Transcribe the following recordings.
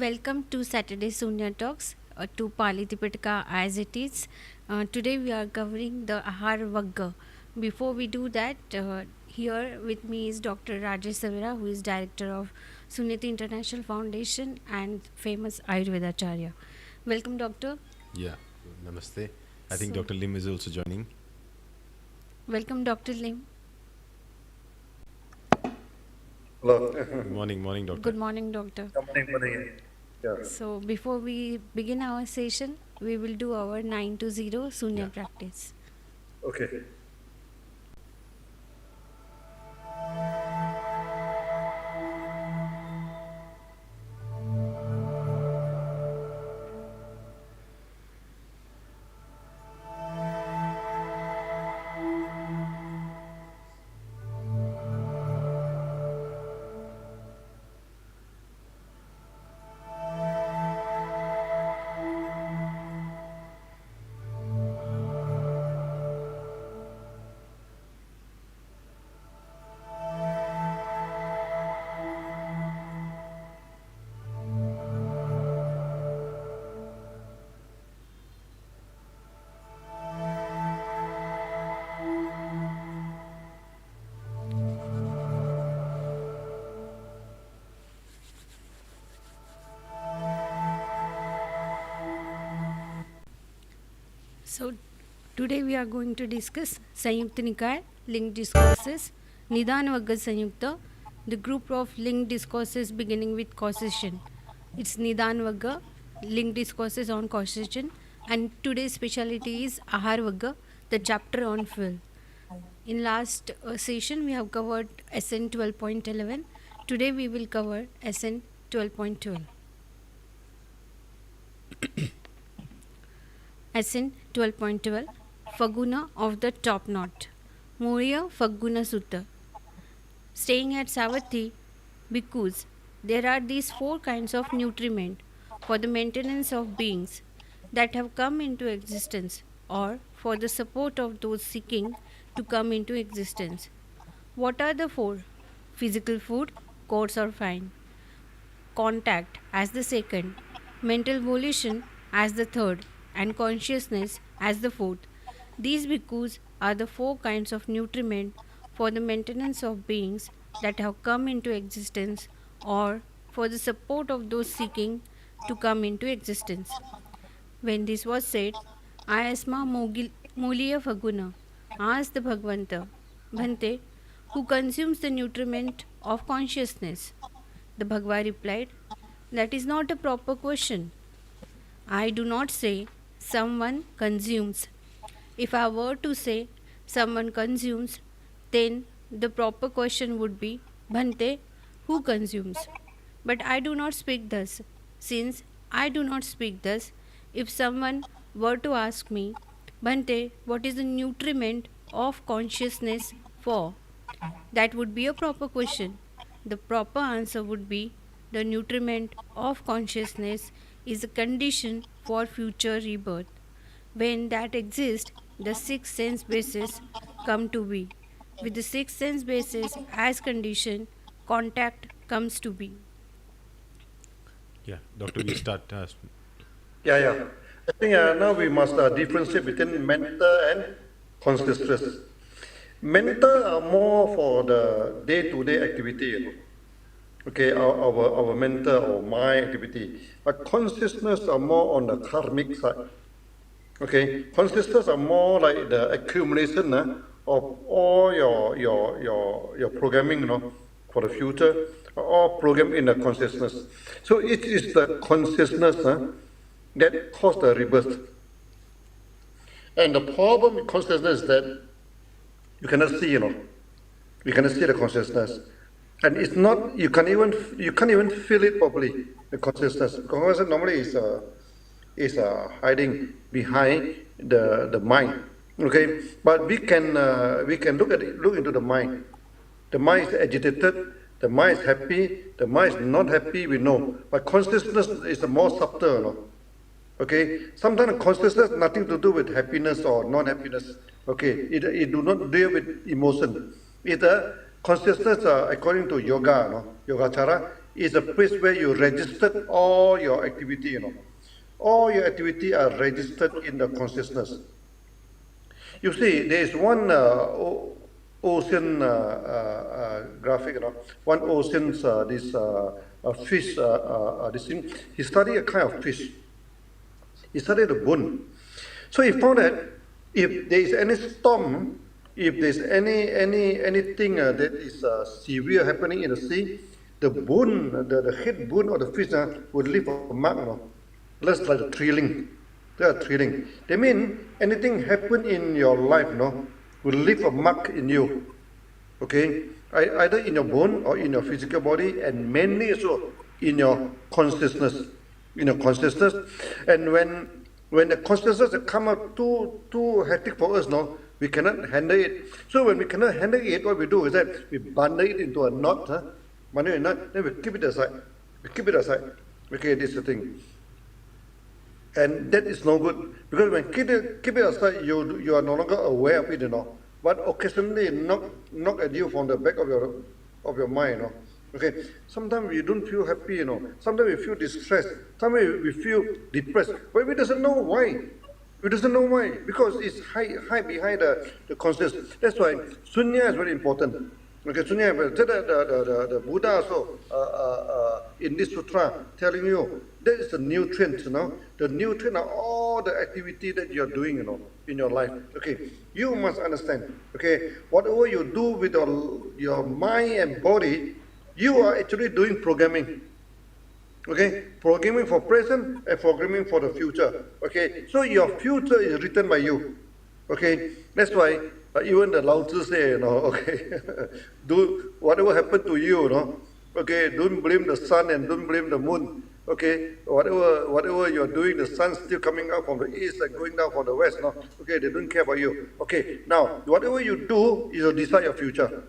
Welcome to Saturday Sunya Talks to PAALI TIPITAKA as it is. Today we are covering the Ahar Vagga. Before we do that, here with me is Dr. Rajesh Savera, who is director of Sunyata International Foundation and famous Ayurvedacharya. Welcome, doctor. Yeah, namaste. I think So- Dr. Lim is also joining. Welcome, Dr. Lim. Hello. Good morning, doctor. Good morning, doctor. Morning. Yeah. So before we begin our session, we will do our 9 to 0 Sunya Yeah. practice. Okay. So today we are going to discuss SANYUTTA NIKAAYA linked discourses, Nidhanavagga Sanyukta, the group of linked discourses beginning with causation. It's Nidhanavagga linked discourses on causation, and today's specialty is Aharvagga, the chapter on fuel. In last session we have covered SN 12.11. Today we will cover SN 12.12. SN 12.12 Faguna of the top knot. Moria Faguna Sutta. Staying at Savatthi because there are these four kinds of nutriment for the maintenance of beings that have come into existence or for the support of those seeking to come into existence. What are the four? Physical food, coarse or fine. Contact as the second, mental volition as the third, and consciousness as the fourth. These bhikkhus are the four kinds of nutriment for the maintenance of beings that have come into existence or for the support of those seeking to come into existence. When this was said, Ayasma Muliya Faguna asked the Bhagavanta, Bhante, who consumes the nutriment of consciousness? The Bhagava replied, that is not a proper question. I do not say someone consumes. If I were to say someone consumes, then the proper question would be, Bhante, who consumes? But I do not speak thus. Since I do not speak thus, if someone were to ask me, Bhante, what is the nutriment of consciousness for? That would be a proper question. The proper answer would be the nutriment of consciousness is a condition for future rebirth. When that exists, the six sense bases come to be. With the six sense bases as condition, contact comes to be. Yeah, doctor, you start. Yeah. I think now we must differentiate between mental and consciousness. Mental are more for the day-to-day activity, Okay, our mental or mind activity. But consciousness are more on the karmic side. Okay, consciousness are more like the accumulation of all your programming, for the future, all programmed in the consciousness. So it is the consciousness that cause the rebirth. And the problem with consciousness is that you cannot see, You cannot see the consciousness. And it's not, you can't even feel it properly, the consciousness. Consciousness normally is hiding behind the mind. Okay, but we can look into the mind. The mind is agitated. The mind is happy. The mind is not happy. We know, but consciousness is more subtle. Okay, sometimes consciousness nothing to do with happiness or non-happiness. Okay, it do not deal with emotion. It consciousness according to yoga, Yogacara, is a place where you registered all your activity, you know. All your activity are registered in the consciousness. You see, there is one ocean graphic, you know, one ocean's fish, this thing. He studied a kind of fish. He studied the bone. So he found that if there is any storm, if there's anything that is severe happening in the sea, the bone, the head bone of the fish would leave a mark, you know. That's like a thrilling. They are thrilling. They mean anything happen in your life, no, will leave a mark in you. Okay, either in your bone or in your physical body, and mainly also in your consciousness. In your consciousness, and when the consciousness come out too hectic for us, no, we cannot handle it. So when we cannot handle it, what we do is that we bundle it into a knot, bundle it in a knot, then we keep it aside. We keep it aside. Okay, this is the thing. And that is no good, because when keep it aside, you are no longer aware of it, you know. But occasionally knock at you from the back of your mind, you know. Okay, sometimes we don't feel happy, you know. Sometimes we feel distressed. Sometimes we feel depressed, but we doesn't know why. We doesn't know why, because it's high behind the consciousness. That's why sunya is very important. Okay, sunya, the Buddha also in this sutra telling you that is the nutrient, you know. The nutrient are all the activity that you are doing, you know, in your life. Okay, you must understand. Okay, whatever you do with your mind and body, you are actually doing programming. Okay, programming for present and programming for the future. Okay, so your future is written by you. Okay, that's why even the Lao Tzu say, you know, okay, do whatever happened to you, you know, okay, don't blame the sun and don't blame the moon. Okay, whatever you're doing, the sun's still coming out from the east and going down from the west. No, okay, they don't care about you. Okay, now whatever you do is to decide your future.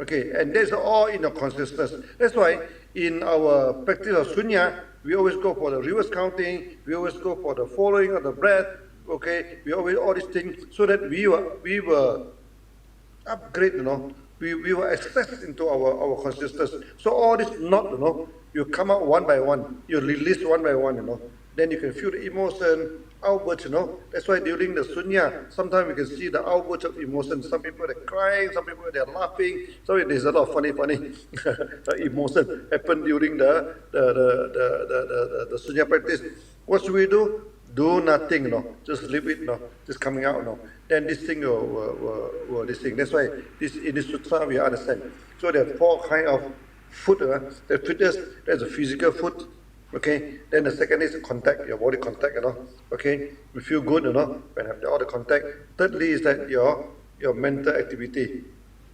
Okay, and that's all in your consciousness. That's why in our practice of sunya, we always go for the reverse counting, we always go for the following of the breath, okay, we always all these things, so that we were upgrade, you know, we were accessed into our consciousness. So all this knot, you know, you come out one by one, you release one by one, you know, then you can feel the emotion, outbursts, you know. That's why during the sunya, sometimes we can see the outbursts of emotion. Some people are crying, some people they're laughing. So there's a lot of funny emotion happen during the sunya practice. What should we do? Do nothing, you know. Just leave it, you know. Just coming out, you know. Then this thing will this thing. That's why in this sutra we understand. So there are four kind of food. The fitness, there's a physical food. Okay, then the second is contact, your body contact, you know. Okay, you feel good, you know, when you have all the contact. Thirdly is that your mental activity.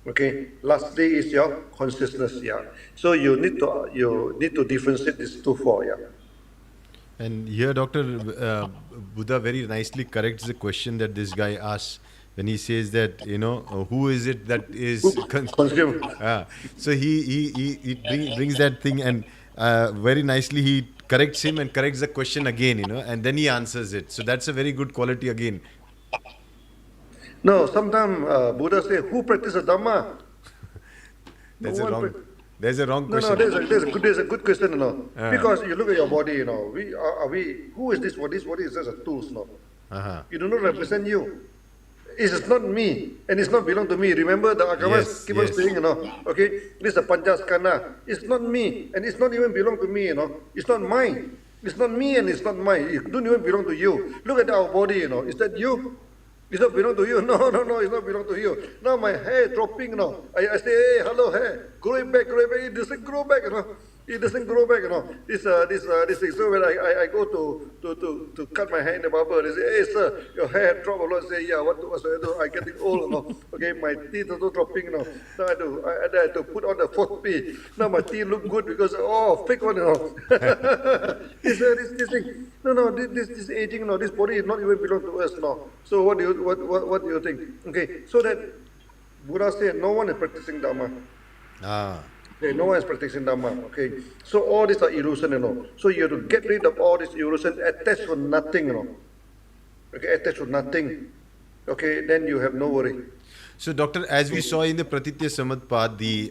Okay, lastly is your consciousness. Yeah. So you need to differentiate these two four. Yeah. And here, Doctor, Buddha very nicely corrects the question that this guy asks when he says that, you know, who is it that is Consume. So he brings that thing, and very nicely he corrects him and corrects the question again, you know, and then he answers it. So that's a very good quality again. No, sometimes Buddha say, who practices Dhamma? There's No a one wrong. There's a wrong question. No, there's a good question, you know. Because you look at your body, you know, who is this body? This body is just a tool, you know. It do not represent you. It is not me, and it's not belong to me. Remember the Agamas keep on saying, you know, okay, this is a Panchaskanda. It's not me, and it's not even belong to me, you know. It's not mine. It's not me, and it's not mine. It don't even belong to you. Look at our body, you know. Is that you? It's not belong to you. No, it's not belong to you. Now my hair dropping, you know. I say, hey, hello, hair. Grow it back. It doesn't grow back, you know. It doesn't grow back, you know. This thing. So when I go to cut my hair in the barber, they say, hey sir, your hair drop a lot. I say, yeah, what should I do? I'm getting old, you know. Okay, my teeth also dropping, you know. So I had to put on the fourth P. Now my teeth look good because fake one, you know. this thing. No, this aging, you know, this body is not even belong to us, no. So what do you think? Okay, so that Buddha said no one is practicing Dhamma. Okay, no one is practicing Dhamma. Okay, so all these are illusion, you know. So you have to get rid of all this illusion, attached to nothing, you know. Okay, attached to nothing. Okay, then you have no worry. So, doctor, as we saw in the Pratitya Samadpad, the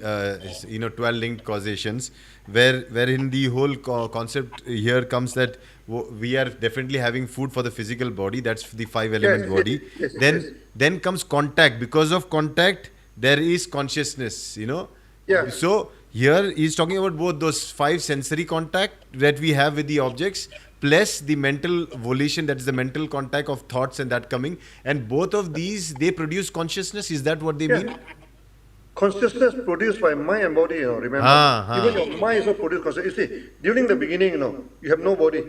12 linked causations, wherein the whole concept here comes that we are definitely having food for the physical body. That's the five Yes, element yes, body. yes, yes. Then comes contact. Because of contact, there is consciousness. Yeah. So here he's talking about both those five sensory contact that we have with the objects, plus the mental volition, that is the mental contact of thoughts and that coming, and both of these, they produce consciousness. Is that what they Yeah. mean? Consciousness produced by mind and body, remember. Even your mind also produce consciousness. You see, during the beginning, you have no body.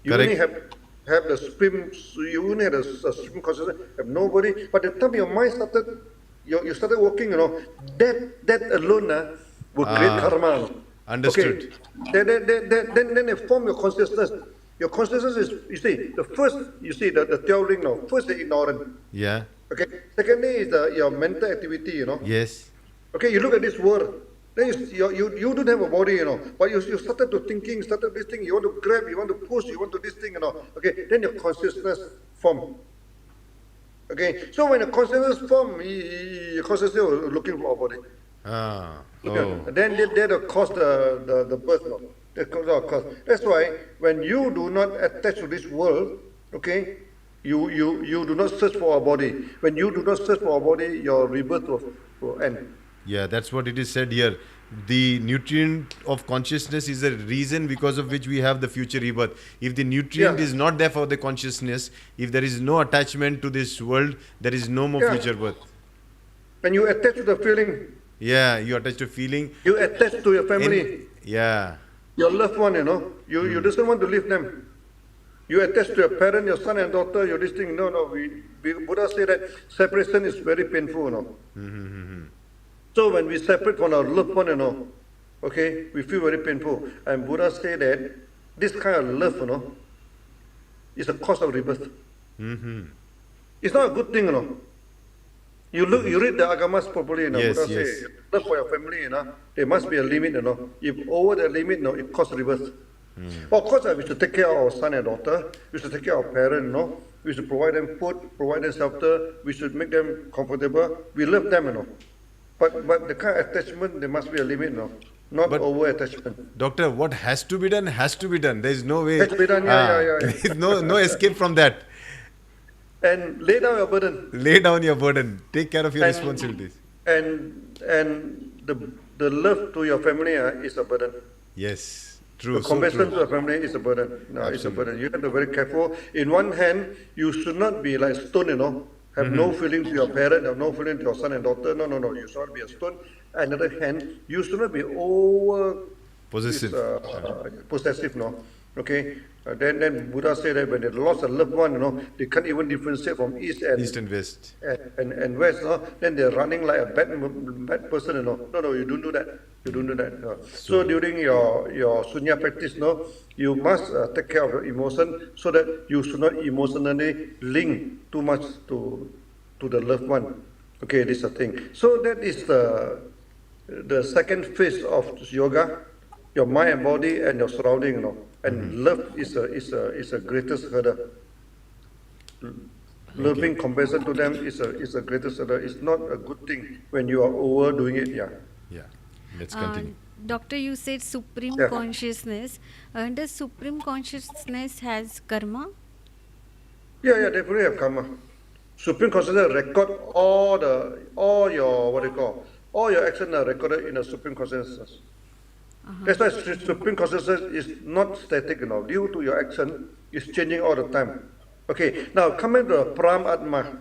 You Correct. only have the stream, you only have a stream consciousness, have no body. But the time your mind started, you started working, that alone will create karma. Understood. Okay. Then they form your consciousness. Your consciousness is, you see, the first, the 12 ring now. First, the ignorant. Yeah. Okay. Secondly is your mental activity, Yes. Okay, you look at this world. Then you don't have a body, but you started to thinking, started this thing. You want to grab, you want to push, you want to this thing, Okay, then your consciousness form. Okay, so when the consciousness form, your consciousness is looking for a body. Then that'll cause the birth, That cause. That's why when you do not attach to this world, okay, you do not search for a body. When you do not search for a body, your rebirth will end. Yeah, that's what it is said here. The nutrient of consciousness is the reason because of which we have the future rebirth. If the nutrient is not there for the consciousness, if there is no attachment to this world, there is no more future birth. When you attach to the feeling, you attach to feeling. You attach to your family. Your loved one, you doesn't want to leave them. You attach to your parent, your son and daughter, you're this thing. No, Buddha said that separation is very painful, So when we separate from our loved one, okay, we feel very painful. And Buddha said that this kind of love, is a cause of rebirth. It's not a good thing, You read the agamas properly, Buddha says, love for your family, there must be a limit, If over the limit, it causes rebirth. Of course, we should take care of our son and daughter. We should take care of our parents, We should provide them food, provide them shelter. We should make them comfortable. We love them, But the kind of attachment, there must be a limit, not over attachment. Doctor, what has to be done has to be done. There is no way. Has to be done, yeah. There is no escape from that. And lay down your burden. Lay down your burden. Take care of your responsibilities. And the love to your family is a burden. Yes, true. The compassion to your family is a burden. It's a burden. You have to be very careful. In one hand, you should not be like stone, Have no feeling to your parent, have no feeling to your son and daughter. No. You should not be a stone. On the other hand, you should not be over possessive. Possessive, Okay. Then Buddha said that when they lost a loved one, they can't even differentiate from east and west. And west, Then they're running like a bad person, No, you don't do that. You don't do that. So during your sunya practice, you must take care of your emotion so that you should not emotionally link too much to the loved one. Okay, this is the thing. So that is the second phase of yoga, your mind and body and your surrounding, And love is a greatest hurdle. Loving compassion to them is a greatest hurdle. It's not a good thing when you are overdoing it. Yeah. Let's continue. Doctor, you said supreme consciousness. Does supreme consciousness has karma? Yeah, definitely have karma. Supreme consciousness record all your actions are recorded in a supreme consciousness. That's why supreme consciousness is not static, Due to your action, it's changing all the time. Okay, now coming to Paramatma.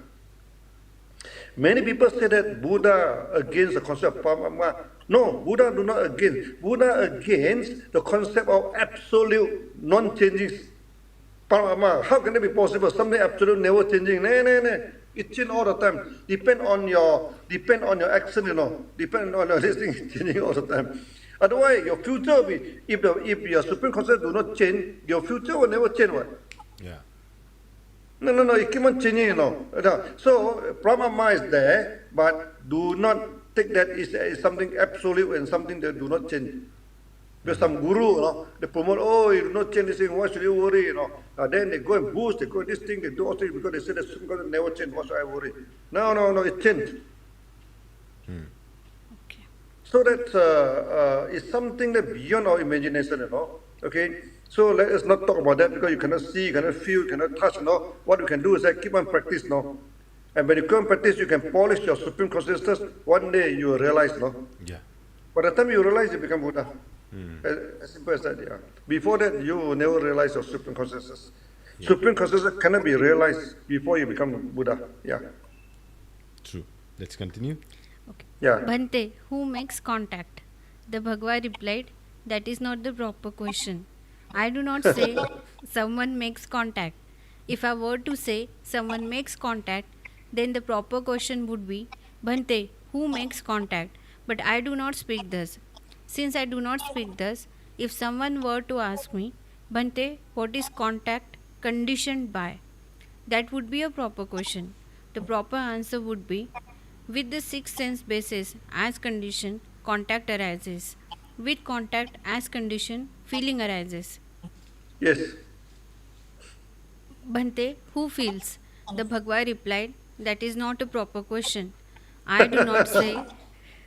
Many people say that Buddha against the concept of Paramatma. No, Buddha do not against. Buddha against the concept of absolute non-changing Paramatma. How can it be possible? Something absolute never changing. No. It changes all the time. Depend on your action, Depend on your this thing changing all the time. Otherwise, your future will be, if your supreme consciousness do not change, your future will never change. What? Yeah. No, it keep on changing, So, Brahma is there, but do not take that as something absolute and something that do not change. There's some guru, they promote, you do not change this thing, why should you worry, Then they go and they go this thing, they do all things because they say that supreme consciousness never change, why should I worry? No, it changed. So that is something that beyond our imagination, Okay, so let us not talk about that because you cannot see, you cannot feel, you cannot touch, What you can do is that keep on practice, And when you come practice, you can polish your supreme consciousness. One day you will realize, Yeah. By the time you realize, you become Buddha. As simple as that, yeah. Before that, you will never realize your supreme consciousness. Yeah. Supreme consciousness cannot be realized before you become Buddha. Yeah. True. Let's continue. Okay. Yeah. Bhante, who makes contact? The Bhagwa replied, that is not the proper question. I do not say someone makes contact. If I were to say someone makes contact, then the proper question would be, Bhante, who makes contact? But I do not speak thus. Since I do not speak thus, if someone were to ask me, Bhante, what is contact conditioned by? That would be a proper question. The proper answer would be, with the sixth sense basis as condition, contact arises. With contact as condition, feeling arises. Yes. Bhante, who feels? The Bhagwa replied, that is not a proper question. I do not say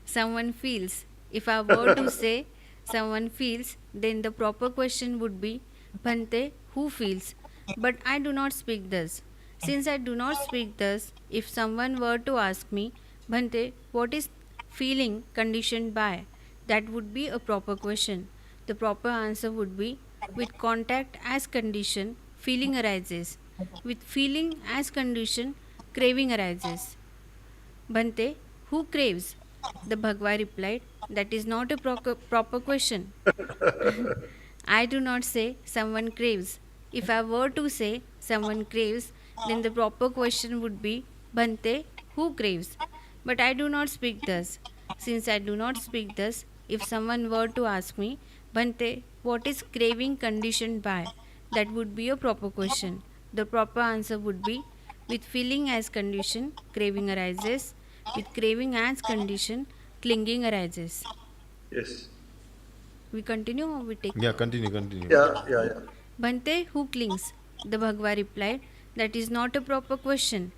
someone feels. If I were to say someone feels, then the proper question would be, Bhante, who feels? But I do not speak thus. Since I do not speak thus, if someone were to ask me, Bhante, what is feeling conditioned by? That would be a proper question. The proper answer would be, with contact as condition, feeling arises. With feeling as condition, craving arises. Bhante, who craves? The Bhagwa replied, that is not a proper question. I do not say someone craves. If I were to say someone craves, then the proper question would be, Bhante, who craves? But I do not speak thus. Since I do not speak thus, if someone were to ask me, Bhante, what is craving conditioned by? That would be a proper question. The proper answer would be, with feeling as condition, craving arises. With craving as condition, clinging arises. Yes. We continue or we take? Yeah, continue. Yeah, yeah, yeah. Bhante, who clings? The Bhagwa replied, that is not a proper question.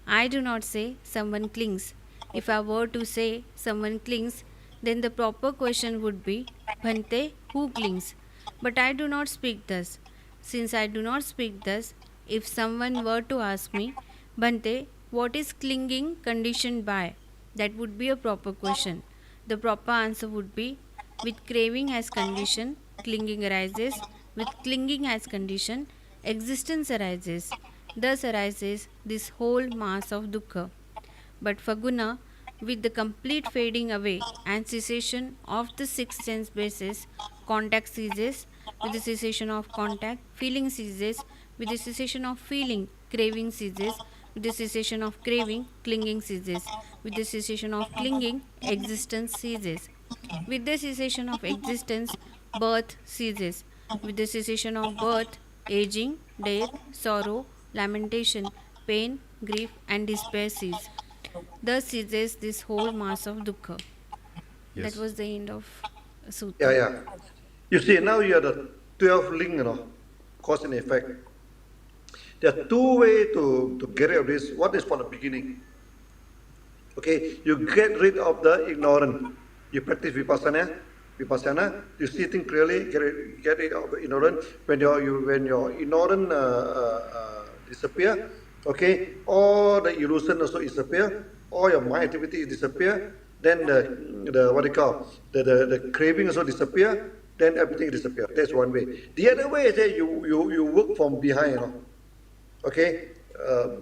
I do not say someone clings. If I were to say someone clings, then the proper question would be, Bhante, who clings? But I do not speak thus. Since I do not speak thus, if someone were to ask me, Bhante, what is clinging conditioned by? That would be a proper question. The proper answer would be, with craving as condition, clinging arises. With clinging as condition, existence arises. Thus arises this whole mass of dukkha. But for guna, with the complete fading away and cessation of the sixth sense basis, contact ceases. With the cessation of contact, feeling ceases. With the cessation of feeling, craving ceases. With the cessation of craving, clinging ceases. With the cessation of clinging, existence ceases. With the cessation of existence, birth ceases. With the cessation of birth, aging, death, sorrow, lamentation, pain, grief, and despair cease. Thus ceases this whole mass of dukkha. That Yes. was the end of Yeah, sutta. yeah. You see, now you are the 12 link, cause and effect. There are two ways to get rid of this. One is from the beginning. Okay, you get rid of the ignorant. You practice vipassana. You see things clearly. Get rid of ignorant. When your ignorant disappear, okay, all the illusion also disappear. All your mind activity disappear. Then the what they call the craving also disappear. Then everything disappear. That's one way. The other way is that you work from behind, Okay,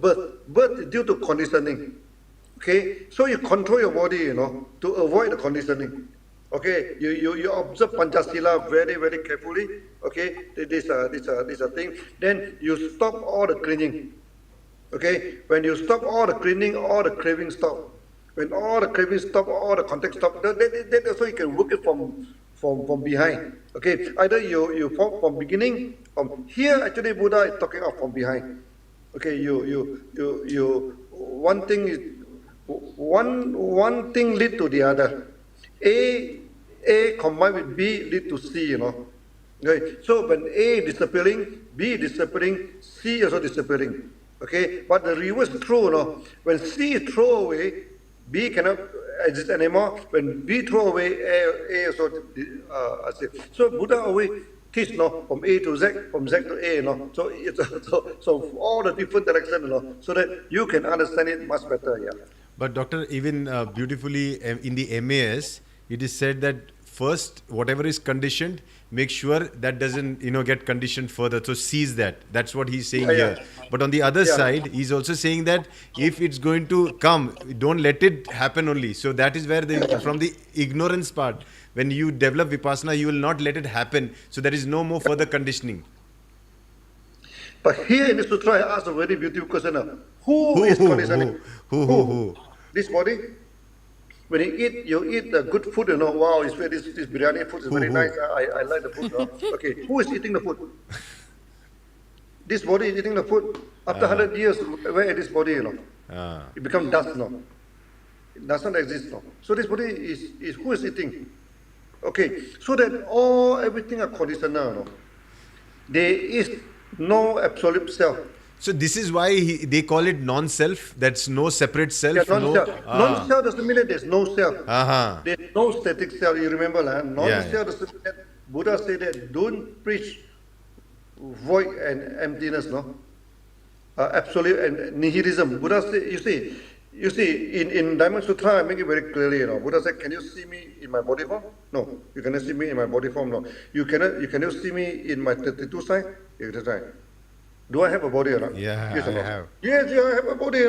birth due to conditioning. Okay, so you control your body, to avoid the conditioning. Okay, you observe Panchasila very, very carefully. Okay, this a thing. Then you stop all the clinging. Okay, when you stop all the clinging, all the craving stop. When all the craving stop, all the contact stop, then also you can work it from behind. Okay, either you from beginning, from here actually Buddha is talking of from behind. Okay, one thing is one thing lead to the other. A combined with B lead to C, Okay, so when A is disappearing, B is disappearing, C also disappearing. Okay, but the reverse is true, When C is thrown away, B cannot exist anymore. When we throw away A also, so Buddha always teach, no, from A to Z, from Z to A, no. So it's so all the different directions, no, so that you can understand it much better. Yeah. But Doctor, even beautifully in the MAS, it is said that first, whatever is conditioned, make sure that doesn't, get conditioned further. So seize that. That's what he's saying Yeah. here. But on the other side, he's also saying that if it's going to come, don't let it happen only. So that is where from the ignorance part, when you develop Vipassana, you will not let it happen. So there is no more further conditioning. But here in the sutra, I ask a very beautiful question. Who is conditioning? Who? This body? When you eat the good food, wow, this biryani food is very nice. I like the food. Okay, who is eating the food? This body is eating the food. After 100 years, where is this body, It becomes dust, no? It does not exist, no? So this body is who is eating? Okay, so that everything are conditional, no? There is no absolute self. So this is why they call it non-self. That's no separate self. Yeah, non-self. Non-self doesn't mean that there's no self. Uh-huh. There's no static self. You remember, non-self Yeah. doesn't mean that Buddha said that don't preach void and emptiness, no? Absolute and nihilism. Buddha said, you see, in Diamond Sutra, I make it very clearly, Buddha said, can you see me in my body form? No, you cannot see me in my body form, no. You cannot see me in my 32 sign? You can try. Do I have a body or not? Yeah, yes or no? I have. Yes, I have a body,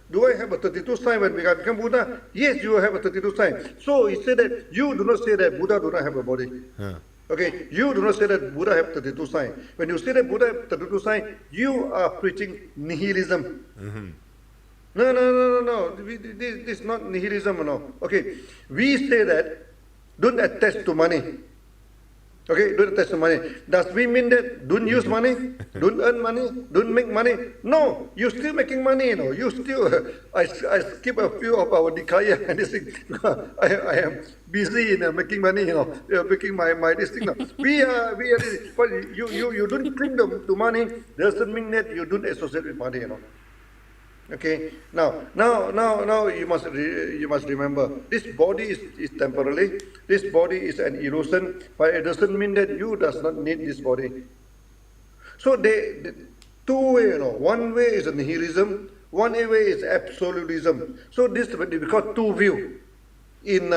Do I have a 32 sign when we become Buddha? Yes, you have a 32 sign. So he said that you do not say that Buddha do not have a body. Huh. Okay, you do not say that Buddha have 32 sign. When you say that Buddha have 32 sign, you are preaching nihilism. Mm-hmm. No. This is not nihilism, no. Okay, we say that don't attach to money. Okay, don't attach to money. Does we mean that don't use money, don't earn money, don't make money? No, you're still making money, You still, I skip a few of our Nikaya and this thing. I am busy in making money, making my this thing. We are, but you don't cling to money, doesn't mean that you don't associate with money, Okay. Now you must remember this body is temporary. This body is an illusion, but it doesn't mean that you does not need this body. So they two way, One way is nihilism. One way is absolutism. So this we call two view. In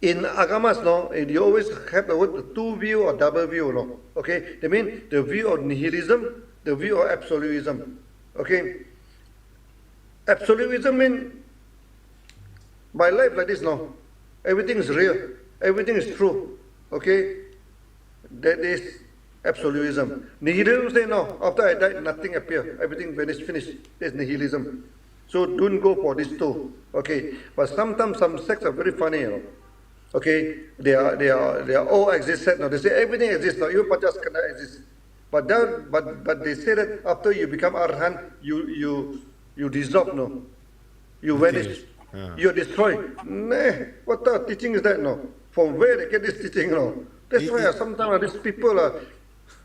agamas, you always have the word two view or double view, Okay. They mean the view of nihilism, the view of absolutism. Okay, absolutism means my life like this, everything is real, everything is true. Okay, that is absolutism. Nihilism say no. After I die, nothing appear, everything finished. That's nihilism. So don't go for this too. Okay, but sometimes some sects are very funny, Okay, they are all existed. They say everything exists. Even Pachaskanda exists. But they say that after you become arhan, you dissolve, you vanish, you're destroyed. Nah, what the teaching is that, From where they get this teaching, That's why sometimes these people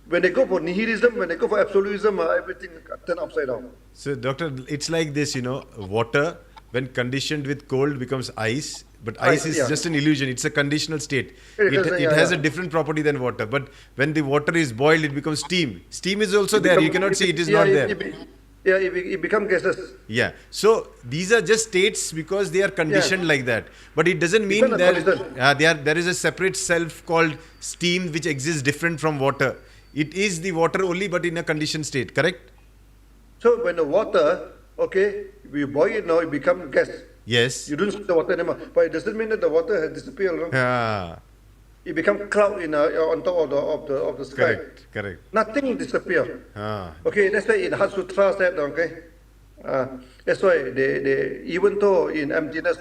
when they go for nihilism, when they go for absolutism, everything turn upside down. So, Doctor, it's like this, water, when conditioned with cold, becomes ice. But ice is just an illusion. It's a conditional state. It has a different property than water. But when the water is boiled, it becomes steam. Steam is also there. You cannot say it is not there. It becomes gases. Yeah. So these are just states because they are conditioned like that. But it doesn't mean that there is a separate self called steam which exists different from water. It is the water only, but in a conditioned state. Correct? So when the water, we boil it now, it becomes gas. Yes. You don't see the water anymore, but it doesn't mean that the water has disappeared. It becomes cloud on top of the sky. Correct. Nothing disappear. Okay, that's why in Heart Sutra said, that's why they even though in emptiness,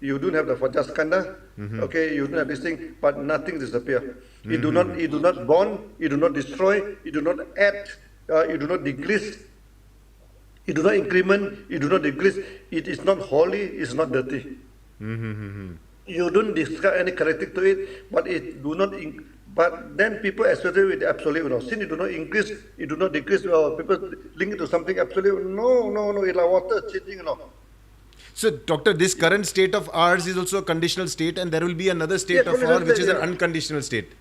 you don't have the Vajaskanda, you don't have this thing, but nothing disappear. You do not burn, you do not destroy, you do not add, you do not decrease. You do not increment, you do not decrease. It is not holy, it's not dirty. You don't describe any characteristic to it, but it do not. But then people associate with the absolute. Since you do not increase, you do not decrease. People link it to something absolute. No. It's like water changing. So, doctor, this current state of ours is also a conditional state, and there will be another state Yeah, of conditional ours which state, is an yeah. unconditional state.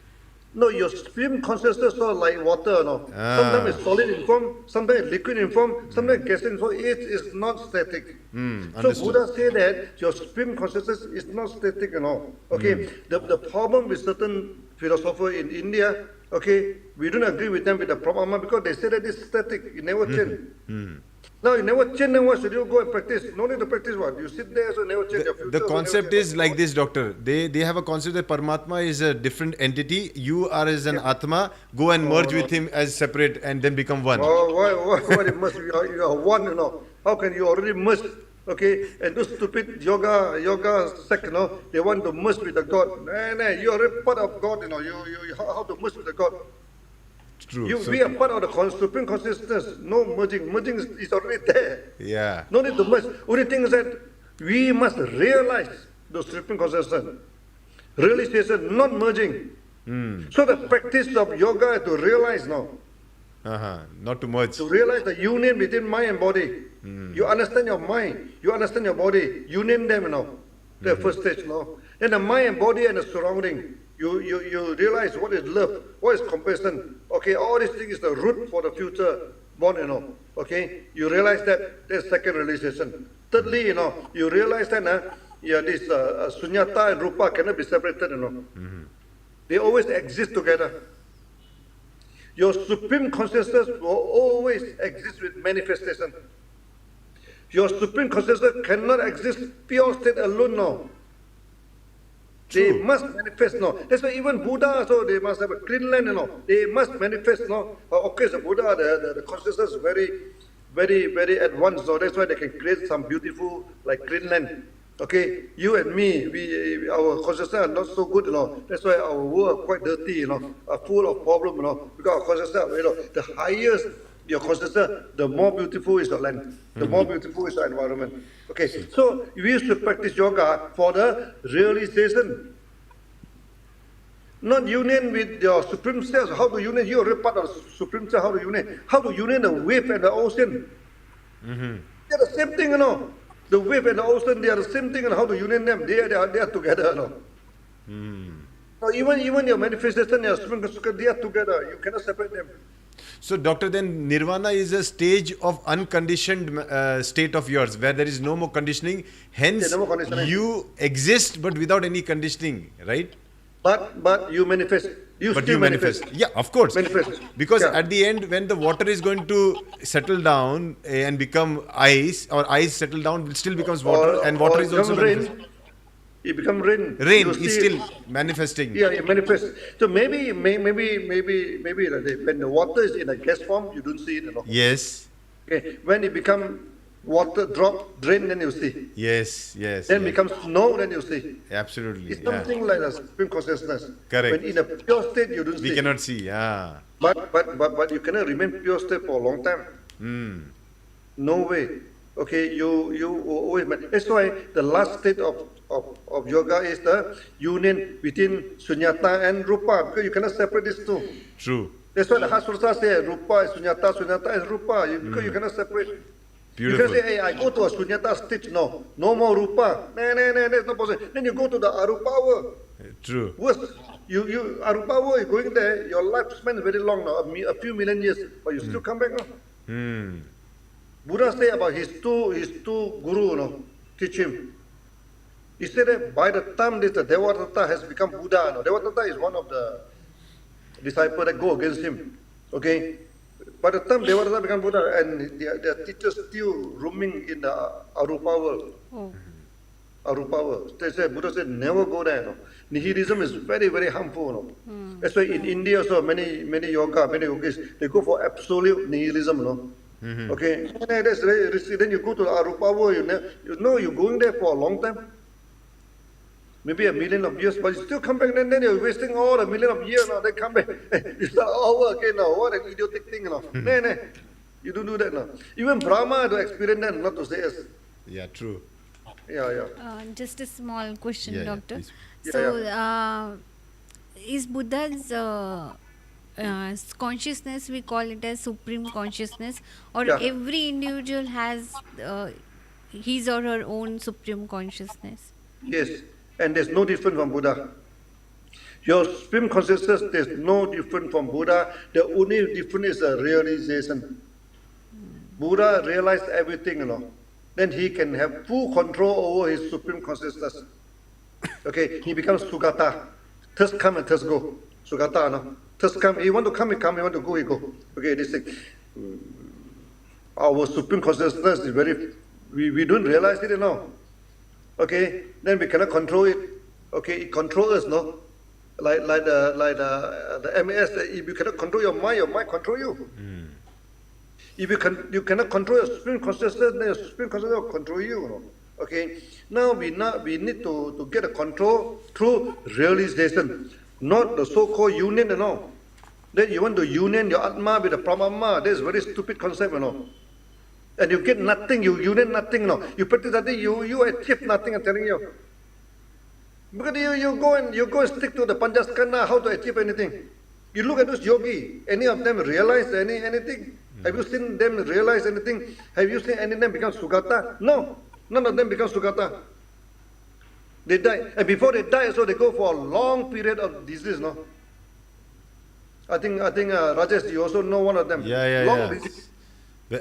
No, your stream consciousness is like water, no. Sometimes Ah, it's solid in form, sometimes it's liquid in form, sometimes gas in form. It is not static. So understood. Buddha said that your stream consciousness is not static, Okay, the problem with certain philosophers in India, okay, we don't agree with them with the problem because they say that it's static, it never change. Now you never change, then why should you go and practice? No need to practice what? You sit there, so never change your future. The so never concept change is what? like this, doctor. They have a concept that Paramatma is a different entity. You are as an Atma. Go and merge with him as separate and then become one. Oh, why it must be, you are one, How can you already merge, okay? And those stupid yoga sect, they want to merge with the God. No, you are already part of God, you how to merge with the God. True. We are part of the supreme consciousness. No merging. Merging is already there. Yeah. No need to merge. Only thing is that we must realize the supreme consciousness. Realization, not merging. So the practice of yoga is to realize now. Not to merge. To realize the union between mind and body. You understand your mind, you understand your body, union them now. The first stage now. Then the mind and body and the surrounding. You realize what is love, what is compassion. Okay, all these things is the root for the future born, Okay, you realize that there's second realization. Thirdly, you realize that this sunyata and rupa cannot be separated, They always exist together. Your supreme consciousness will always exist with manifestation. Your supreme consciousness cannot exist pure state alone, no. They must manifest, no. That's why even Buddha, so they must have a clean land, They must manifest, no. Okay, so Buddha, the consciousness is very, very, very advanced, so that's why they can create some beautiful, like clean land. Okay, you and me, our consciousness are not so good, That's why our world are quite dirty, are full of problems, Because our consciousness, the highest your consciousness, the more beautiful is the land, the more beautiful is the environment. Okay, so we used to practice yoga for the realization, not union with your supreme self. How to union? You are part of the supreme self. How to union? How to union the wave and the ocean? They're the same thing, The wave and the ocean, they are the same thing, and how to union them? They are together, So even your manifestation, your supreme consciousness, they are together. You cannot separate them. So, doctor, then nirvana is a stage of unconditioned state of yours, where there is no more conditioning. Hence, no more conditioning. you exist, but without any conditioning, right? But you manifest. You But still you manifest. Yeah, of course. Manifest. Because Yeah. at the end, when the water is going to settle down and become ice, or ice settle down, it still becomes water, and water is also rain. manifest. It becomes rain. Rain You is see still it. manifesting. Yeah, it manifests. So maybe when the water is in a gas form, you don't see it, Yes. Okay, when it becomes water drop, drain, then you see. Yes. Then becomes snow, then you see. Absolutely. It's Yeah. something like a supreme consciousness. Correct. When in a pure state, you don't We see. cannot see. Yeah. But you cannot remain pure state for a long time. No way. Okay, you always. That's why the last state of yoga is the union between sunyata and rupa, because you cannot separate these two. True. That's why the Hasrasa says rupa is sunyata, sunyata is rupa, because you cannot separate. Beautiful. You can say, hey, I go to a sunyata stage, no more rupa. No, that's not possible. Then you go to the arupa world. True. Worse, you arupa world, you're going there, your lifespan is very long now, a few million years, but you still come back now. Buddha said about his two guru, teach him. He said that by the time this Devadatta has become Buddha, Devadatta is one of the disciples that go against him. Okay? By the time Devadatta become Buddha, and their teachers still roaming in the Arupa world. Arupa world. They said, Buddha said, never go there. Nihilism is very, very harmful. That's why in India also many yogis, they go for absolute nihilism. Okay? That's very risky. Then you go to the Arupa world, you're going there for a long time. Maybe a million of years, but you still come back, then you're wasting all a million of years now, then come back. You start all over again now. What an idiotic thing, No, you don't do that now. Even Brahma had to experience that, not to say us. Yeah, true. Yeah. Just a small question, Yeah, doctor. please. So, is Buddha's consciousness, we call it as supreme consciousness, or Yeah. every individual has his or her own supreme consciousness. Yes, and there's no different from Buddha. Your supreme consciousness, there's no different from Buddha. The only difference is a realization. Buddha realized everything, Then he can have full control over his supreme consciousness. Okay, he becomes Sugata. Thirst come and thirst go. Sugata, no? Thirst come, he want to come, he come, he want to go, he go. Okay, this thing. Our supreme consciousness is very, we don't realize it, Okay, then we cannot control it. Okay, it controls us, no? Like the MAS, if you cannot control your mind control you. If you cannot control your supreme consciousness, then your supreme consciousness will control you. Okay. Now we need to get a control through realization, not the so-called union, Then you want to union your Atma with the Pramama. That's a very stupid concept, And you get nothing, you union nothing, You practice nothing, you achieve nothing, I'm telling you. Because you go and stick to the Panchaskandha, how to achieve anything. You look at those yogi, any of them realize anything? Have you seen them realize anything? Have you seen any of them become Sugata? No, none of them become Sugata. They die, and before they die, so they go for a long period of disease, I think Rajesh, you also know one of them. Long disease.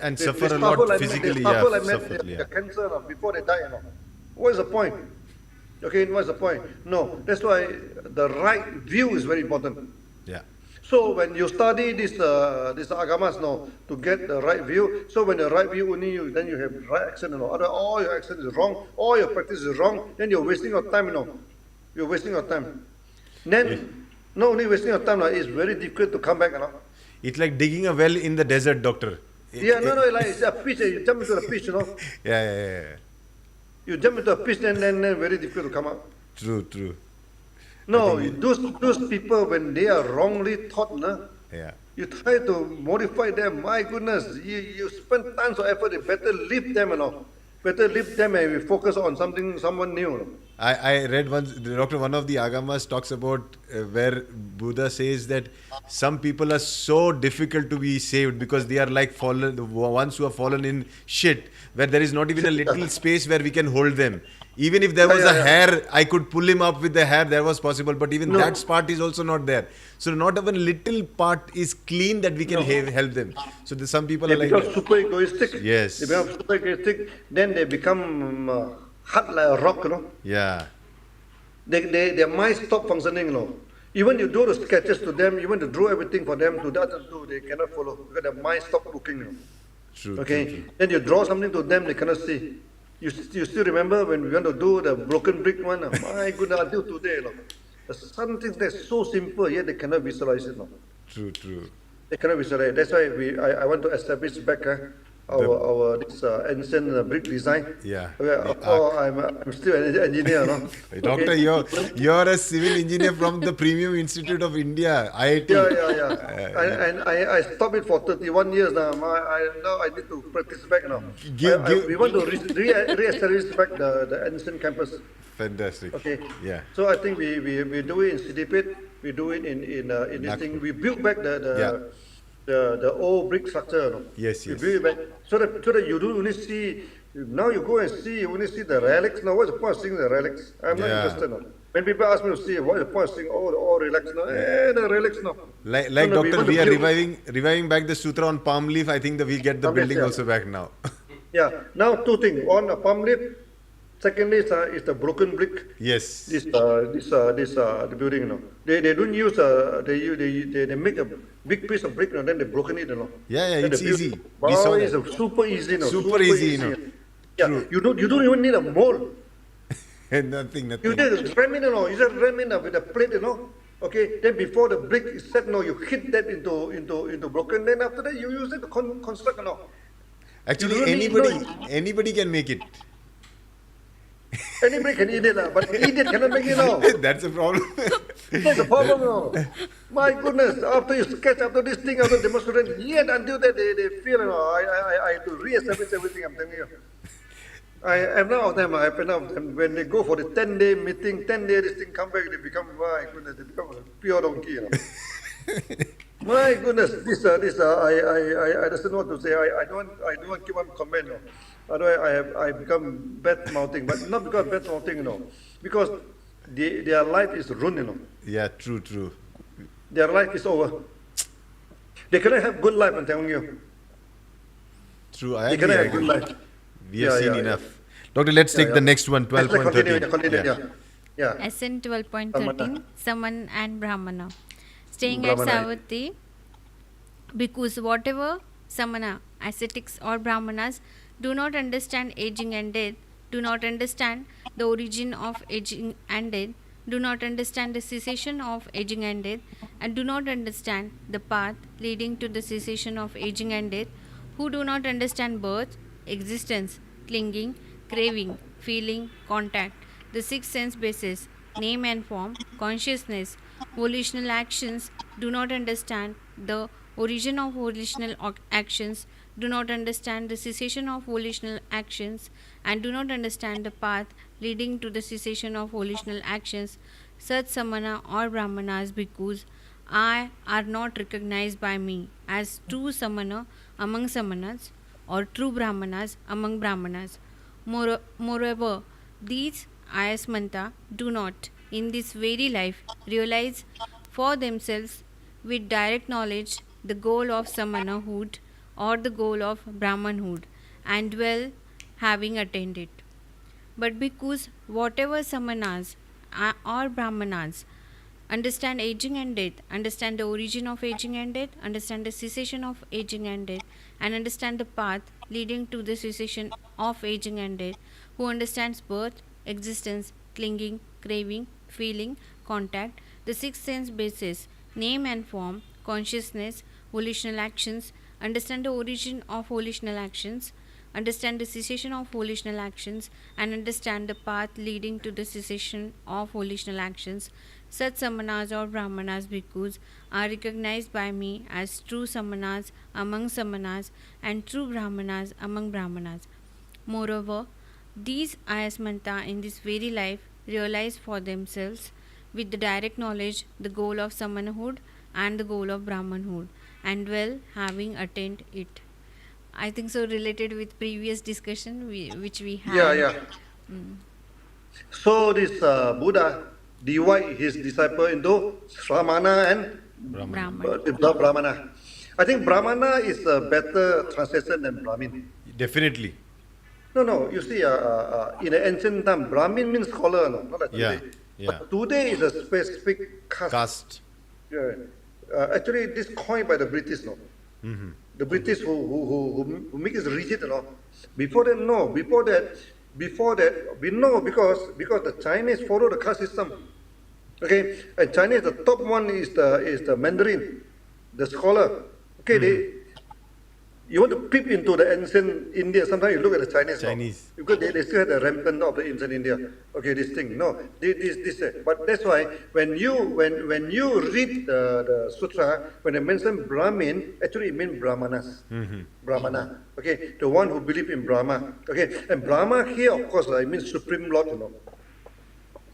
And suffer a lot physically, The cancer before they die, What is the point? Okay, what's the point? No, that's why the right view is very important. Yeah. So when you study this agamas, to get the right view, so when the right view only then you have right action, Otherwise, all your action is wrong, all your practice is wrong, then you're wasting your time, You're wasting your time. Then, not only wasting your time, it's very difficult to come back, It's like digging a well in the desert, doctor. Like it's a pitch, you jump into the pitch, Yeah. You jump into a pitch, then very difficult to come out. True. No, those people, when they are wrongly taught, you try to modify them. My goodness, you spend tons of effort. You better leave them, Better leave them and we focus on someone new. I read once, Doctor, one of the Agamas talks about where Buddha says that some people are so difficult to be saved because they are like the ones who have fallen in shit, where there is not even a little space where we can hold them. Even if there was a hair, I could pull him up with the hair, that was possible, but even that part is also not there. So not even little part is clean that we can help them. So some people are like become super egoistic. Yes. They become super egoistic, then they become hard like a rock, Yeah. Their mind stop functioning, Even you do the sketches to them, even to draw everything for them, to that and do, they cannot follow because their mind stop working. True. Then you draw something to them, they cannot see. You still remember when we went to do the broken brick one? My goodness, until today, there's something that's so simple, yet they cannot visualize it. True. They cannot visualize. That's why I want to establish back our this ancient brick design. Yeah. I'm still an engineer, Doctor, you're a civil engineer from the Premium Institute of India, IIT. Yeah. And I stopped it for 31 years now. Now I need to practice back now. We want to re-establish back the ancient campus. Fantastic. Okay. Yeah. So I think we do it in Sidipet. We do it in this thing. We build back the old brick structure. Yes. We build it back so that you don't only see. Now you go and see, you only see the relics. Now what's the point of seeing the relics? I'm not interested now. When people ask me to see, what is the point of seeing all relics now? The relics now. Like Doctor, we are reviving back the sutra on palm leaf. I think that we'll get the building also back now. Yeah. Now two things. One, a palm leaf. Secondly, is the broken brick. Yes. This the building, They don't use they make a big piece of brick, then they broken it, Yeah, it's easy. We saw it's super easy, Super easy, Yeah, True. you don't even need a mold. Nothing. You just ram in, you just ram in with a plate, Okay, then before the brick is set, you hit that into broken. Then after that, you use it to construct, Actually, anybody can make it. Anybody can eat it, but idiot cannot make it, That's a problem. That's the problem, My goodness, after you sketch, after this thing, after demonstration, yet until that they feel, I have to re-establish everything, I'm telling you. I have enough of them. I have enough of them. When they go for the 10-day meeting, 10-day this thing come back, they become, my goodness, they become a pure donkey. My goodness, I don't know what to say. I don't want to keep on comment. Otherwise, I become bad mouthing, but not because bad mouthing, because their life is ruined, Yeah, true, true. Their life is over. They cannot have good life, I'm telling you. True, I They agree, cannot I have good agree. life. We have Yeah, seen yeah, yeah. enough. Doctor, let's Yeah, take the yeah. next one, Let's continue, 12.13. continue, Yeah. yeah. SN Samana, 12.13 Saman and Brahmana. Staying at Brahmana. Savatthi, because whatever Samana, ascetics or Brahmanas do not understand aging and death, do not understand the origin of aging and death, do not understand the cessation of aging and death, and do not understand the path leading to the cessation of aging and death, who do not understand birth, existence, clinging, craving, feeling, contact, the six sense bases, name and form, consciousness, volitional actions, do not understand the origin of volitional actions, do not understand the cessation of volitional actions, and do not understand the path leading to the cessation of volitional actions, such samana or brahmanas because I are not recognized by me as true samana among samanas or true brahmanas among brahmanas. Moreover, these ayasmanta do not, in this very life, realize for themselves with direct knowledge the goal of samanahood or the goal of brahmanhood, and dwell having attained it. But because whatever samanas or brahmanas understand aging and death, understand the origin of aging and death, understand the cessation of aging and death, and understand the path leading to the cessation of aging and death, who understands birth, existence, clinging, craving, feeling, contact, the six sense bases, name and form, consciousness, volitional actions, understand the origin of volitional actions, understand the cessation of volitional actions, and understand the path leading to the cessation of volitional actions, such samanas or brahmanas bhikkhus are recognized by me as true samanas among samanas and true brahmanas among brahmanas. Moreover, these ayasmanta in this very life realize for themselves with the direct knowledge the goal of samanahood and the goal of brahmanhood, and well having attained it. I think so related with previous discussion which we Yeah, had. yeah. So this Buddha divide his disciple into Shramana and Brahmana. Brahman. Brahmana. I think Brahmana is a better translation than Brahmin. Definitely. No, no. You see, in the ancient time, Brahmin means scholar, no, not like Yeah, today. yeah. But today is a specific caste. Caste. Yeah. Actually, this coined by the British, no. The British who make it rigid, Before that, no. Before that, we know because the Chinese follow the caste system. Okay, and Chinese, the top one is the Mandarin, the scholar. Okay, you want to peep into the ancient India, sometimes you look at the Chinese, no? Chinese. Because they still have the rampant of the ancient India. Okay, this thing, no, but that's why when you read the sutra, when they mention Brahmin, actually it means Brahmanas. Brahmana. Okay, the one who believe in Brahma. Okay, and Brahma here, of course, it means Supreme Lord,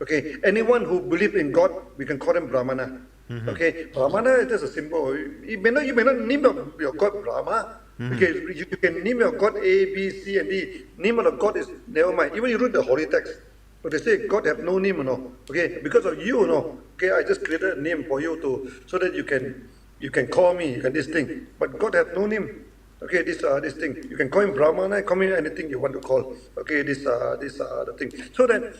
Okay, anyone who believe in God, we can call them Brahmana. Okay, Brahmana is just a symbol. You may not name your God Brahma. Okay, you can name your God A, B, C, and D. Name of the God is never mind. Even you read the holy text, but they say God have no name, Okay, because of you, Okay, I just created a name for you so that you can call me, you can this thing. But God have no name. Okay, this thing. You can call him Brahmana, call him anything you want to call. Okay, this the thing. So that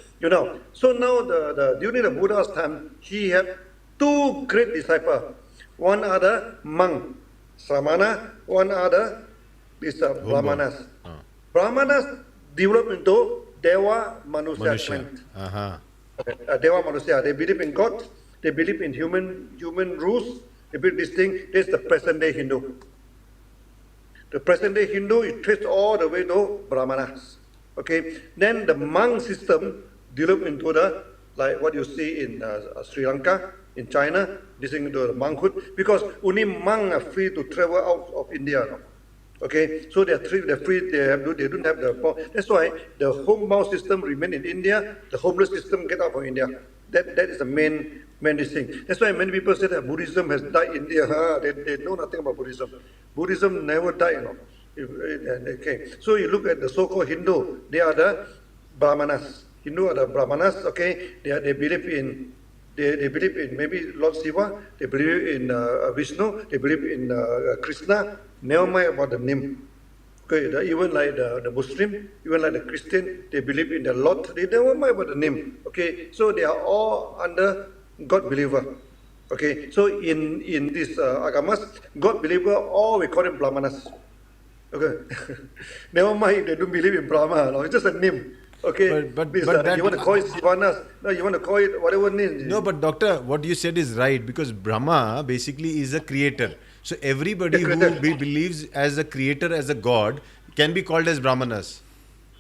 So now the during the Buddha's time, he had two great disciples. One other monk, Samana. One other is Homeborn. Brahmanas. Ah. Brahmanas developed into Deva Manusya Manusha. clan. Uh-huh. Deva Manusya. They believe in God. They believe in human rules. They believe this thing. This is the present day Hindu. The present day Hindu is traced all the way to Brahmanas. Okay, then the monk system developed into like what you see in Sri Lanka, in China, this is into the monkhood, because only monks are free to travel out of India. No? Okay, so they're free, they don't have the, that's why the homebound system remain in India, the homeless system get out from India. That is the main thing. That's why many people say that Buddhism has died in India. They know nothing about Buddhism. Buddhism never died, Okay, so you look at the so-called Hindu, they are the Brahmanas. Hindu are the Brahmanas. Okay, they believe in they believe in maybe Lord Shiva. They believe in Vishnu. They believe in Krishna. Never mind about the name. Okay, even like the Muslim, even like the Christian, they believe in the Lord. They don't mind about the name. Okay, so they are all under God believer. Okay, so in this agamas, God believer, all we call them Brahmanas. Okay, never mind if they don't believe in Brahma. No, it's just a name. Okay, But you want to call it Sivanas? No, you want to call it whatever name. no, but doctor, what you said is right, because Brahma basically is a creator. So everybody who believes as a creator, as a god, can be called as Brahmanas.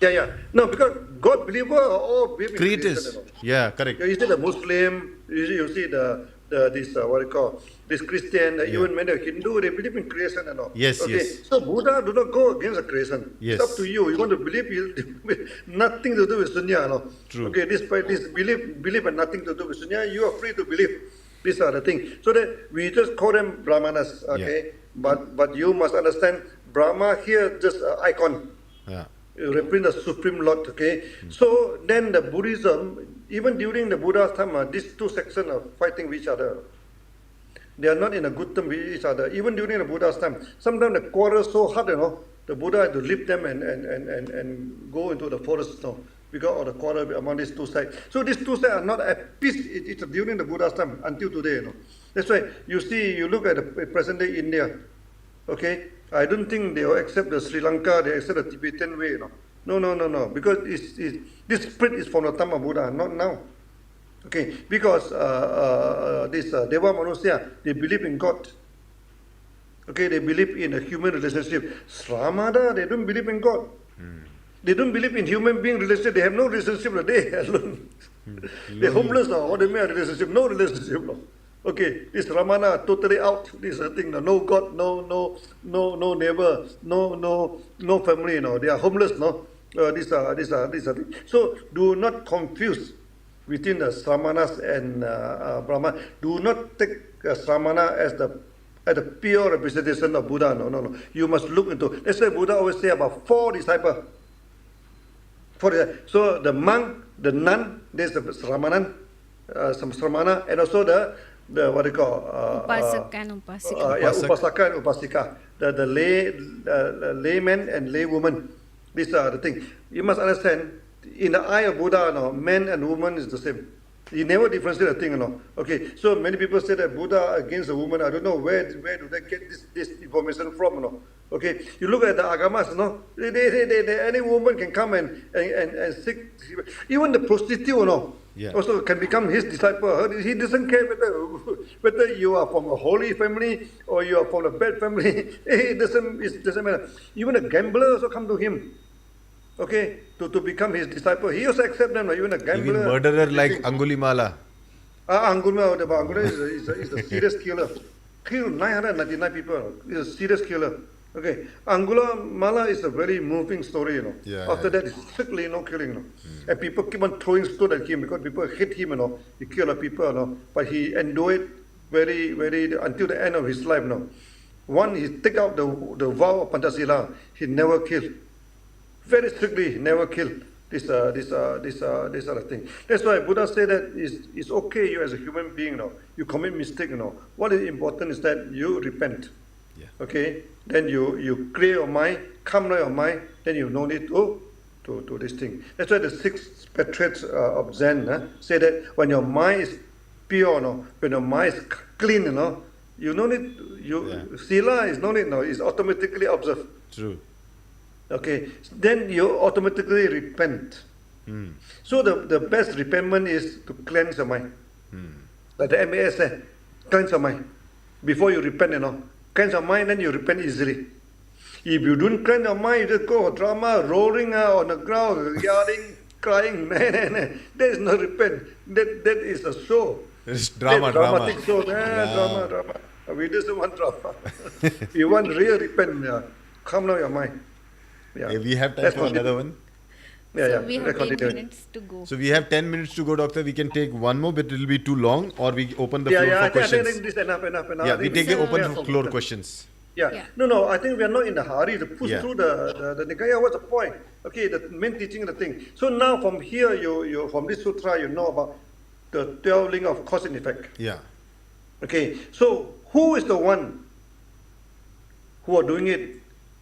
Yeah. No, because God believer are all believe in Creators. creation, Yeah, correct. You see the Muslim, you see the this what you call this Christian, even many Hindu, they believe in creation and all. Yes, okay. yes. So Buddha do not go against the creation. Yes. It's up to you. You want to believe, nothing to do with Sunya. No? True. Okay, this believe and nothing to do with Sunya. You are free to believe. These are the things. So that we just call them Brahmanas. Okay, but you must understand Brahma here just an icon. Yeah. Represent the Supreme Lord, okay? So then the Buddhism, even during the Buddha's time, these two sections are fighting with each other. They are not in a good term with each other. Even during the Buddha's time, sometimes the quarrel so hard, the Buddha had to leave them and go into the forest, because of the quarrel among these two sides. So these two sides are not at peace. It's during the Buddha's time until today, That's why you look at the present day India, okay? I don't think they will accept the Sri Lanka, they accept the Tibetan way, No, because this spirit is from the time of Buddha, not now. Okay, because this Deva Manusya, they believe in God. Okay, they believe in a human relationship. Sramada, they don't believe in God. They don't believe in human being relationship. They have no relationship. They alone. They're homeless now. What do you mean a relationship? No relationship. No. Okay, this Ramana totally out. This thing. No God, no neighbor, no family. They are homeless. These are things. So do not confuse between the Sramanas and Brahma. Do not take Sramana as the pure representation of Buddha. No. You must look into. That's why Buddha always say about 4 disciples. So the monk, the nun, there's the Sramanan, some Sramana, and also the what they call Upasak and Upasika. Upasaka and Upasika, the layman and laywoman. These are the things. You must understand, in the eye of Buddha, man and woman is the same. He never differentiate a thing, Okay, so many people say that Buddha against a woman. I don't know where do they get this information from, Okay, you look at the agamas, any woman can come and seek. Even the prostitute, also can become his disciple. He doesn't care whether you are from a holy family or you are from a bad family. It doesn't matter. Even a gambler also come to him. Okay, to become his disciple. He also accept them. Even a gambler. Even murderer like Angulimala. Angulimala is a serious killer. Killed 999 people. He's a serious killer. Okay, Angulimala is a very moving story, After that, it's strictly no killing, And people keep on throwing stones at him because people hate him, He killed a people, But he endured very, very until the end of his life, One, he take out the vow of Panchasila. He never killed. Very strictly, never kill. This other thing. That's why Buddha said that it's okay. You as a human being, you commit mistake, What is important is that you repent. Yeah. Okay. Then you clear your mind, calm down your mind. Then you no need to this thing. That's why the 6 patriarchs of Zen say that when your mind is pure, when your mind is clean, you no need sila is no need, it's automatically observed. True. Okay, then you automatically repent. So the best repentment is to cleanse your mind. Like the MAS said, cleanse your mind. Before you repent, cleanse your mind, then you repent easily. If you don't cleanse your mind, you just go drama, rolling on the ground, yelling, crying. That is not repent. That is a show. It's drama. Dramatic show. Drama. We just don't want drama. We want real repent. Calm down your mind. Yeah, we have time for another one. So we have 10 minutes to go. So we have 10 minutes to go, doctor. We can take one more, but it will be too long, or we open the floor for questions. I think this enough. Yeah, we take the open floor questions. Yeah. Yeah. No. I think we are not in a hurry to push Yeah. through the Nikaya. What's the point? Okay, the main teaching of the thing. So now from here, you from this sutra, you know about the 12 link of cause and effect. Yeah. Okay, so who is the one who are doing it?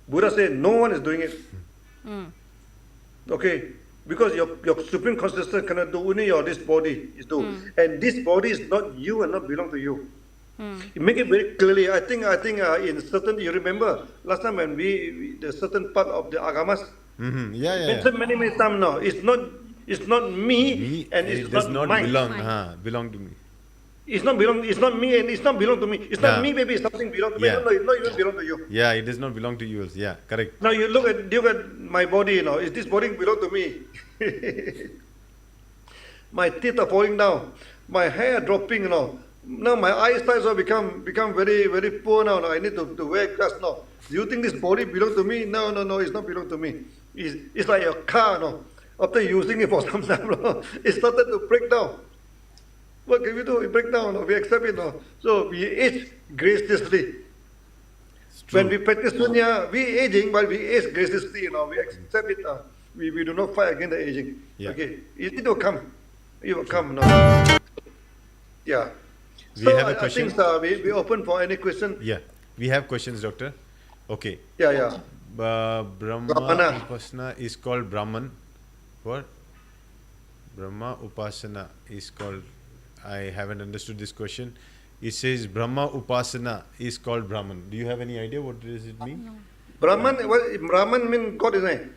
Buddha said no one is doing it. Okay, because your supreme consciousness cannot do, only your this body is do, and this body is not you and not belong to you. You make it very clearly. I think in certain, you remember last time when we the certain part of the agamas Mm-hmm. Yeah, yeah, yeah. mentioned many times now. It's not me, Me, and it it's does not not mine. belong. Mine. Belong to me. It's not belong. It's not me, and it's not belong to me. It's not Yeah. me, baby. It's something belong to me. Yeah. No, it's not even belong to you. Yeah, it does not belong to you. Yeah, correct. Now you look at my body. Is this body belong to me? My teeth are falling down. My hair dropping. Now my eyesight have become very very poor now. I need to wear glass now. Do you think this body belong to me? No. It's not belong to me. It's like a car. After using it for some time, it started to break down. What can we do? It break down. We accept it. So we age graciously. It's true. When we practice sunya, we aging, but we age graciously. We accept it. We do not fight against the aging. Yeah. Okay, it will come. It will come. Yeah. We So have a I question. think we open for any question. Yeah, we have questions, doctor. Okay. Yeah. Brahma Brahmana. Upasana is called Brahman. What? Brahma Upasana is called. I haven't understood this question. It says Brahma Upasana is called Brahman. Do you have any idea what does it mean? Brahman means God, isn't it?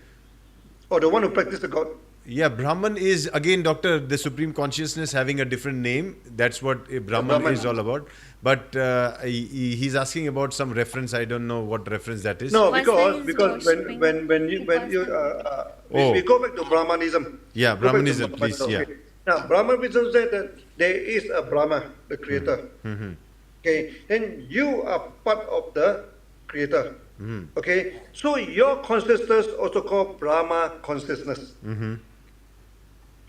Or the one who practices the God. Yeah, Brahman is again, doctor, the supreme consciousness having a different name. That's what a Brahman Brahman. is all about. But he's asking about some reference. I don't know what reference that is. No, Upasana because is worshipping. when you we go back to Brahmanism. Yeah, Go back to Brahmanism, please, Brahmanism, yeah. okay. Now, Brahmanism said that there is a Brahma, the creator. Okay, and you are part of the creator. Okay, so your consciousness also called Brahma consciousness.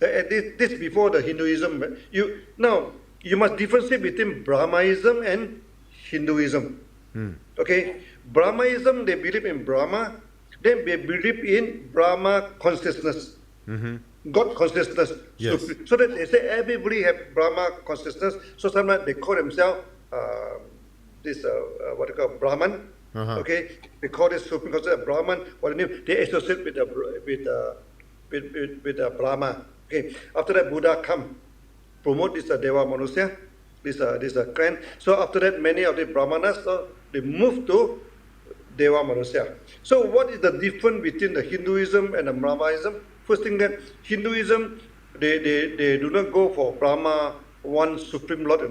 This before the Hinduism. You must differentiate between Brahmaism and Hinduism. Okay, Brahmaism, they believe in Brahma, then they believe in Brahma consciousness, God consciousness. Yes. So that they say everybody have Brahma consciousness. So sometimes they call themselves what they call Brahman. Okay, they call this supreme consciousness Brahman. What they name? They associate with the Brahma. Okay, after that Buddha come, promote this Deva Manusya, this clan. So after that, many of the Brahmanas, they move to Deva Manusya. So what is the difference between the Hinduism and the Brahmaism? First thing that Hinduism, they do not go for Brahma, one supreme Lord,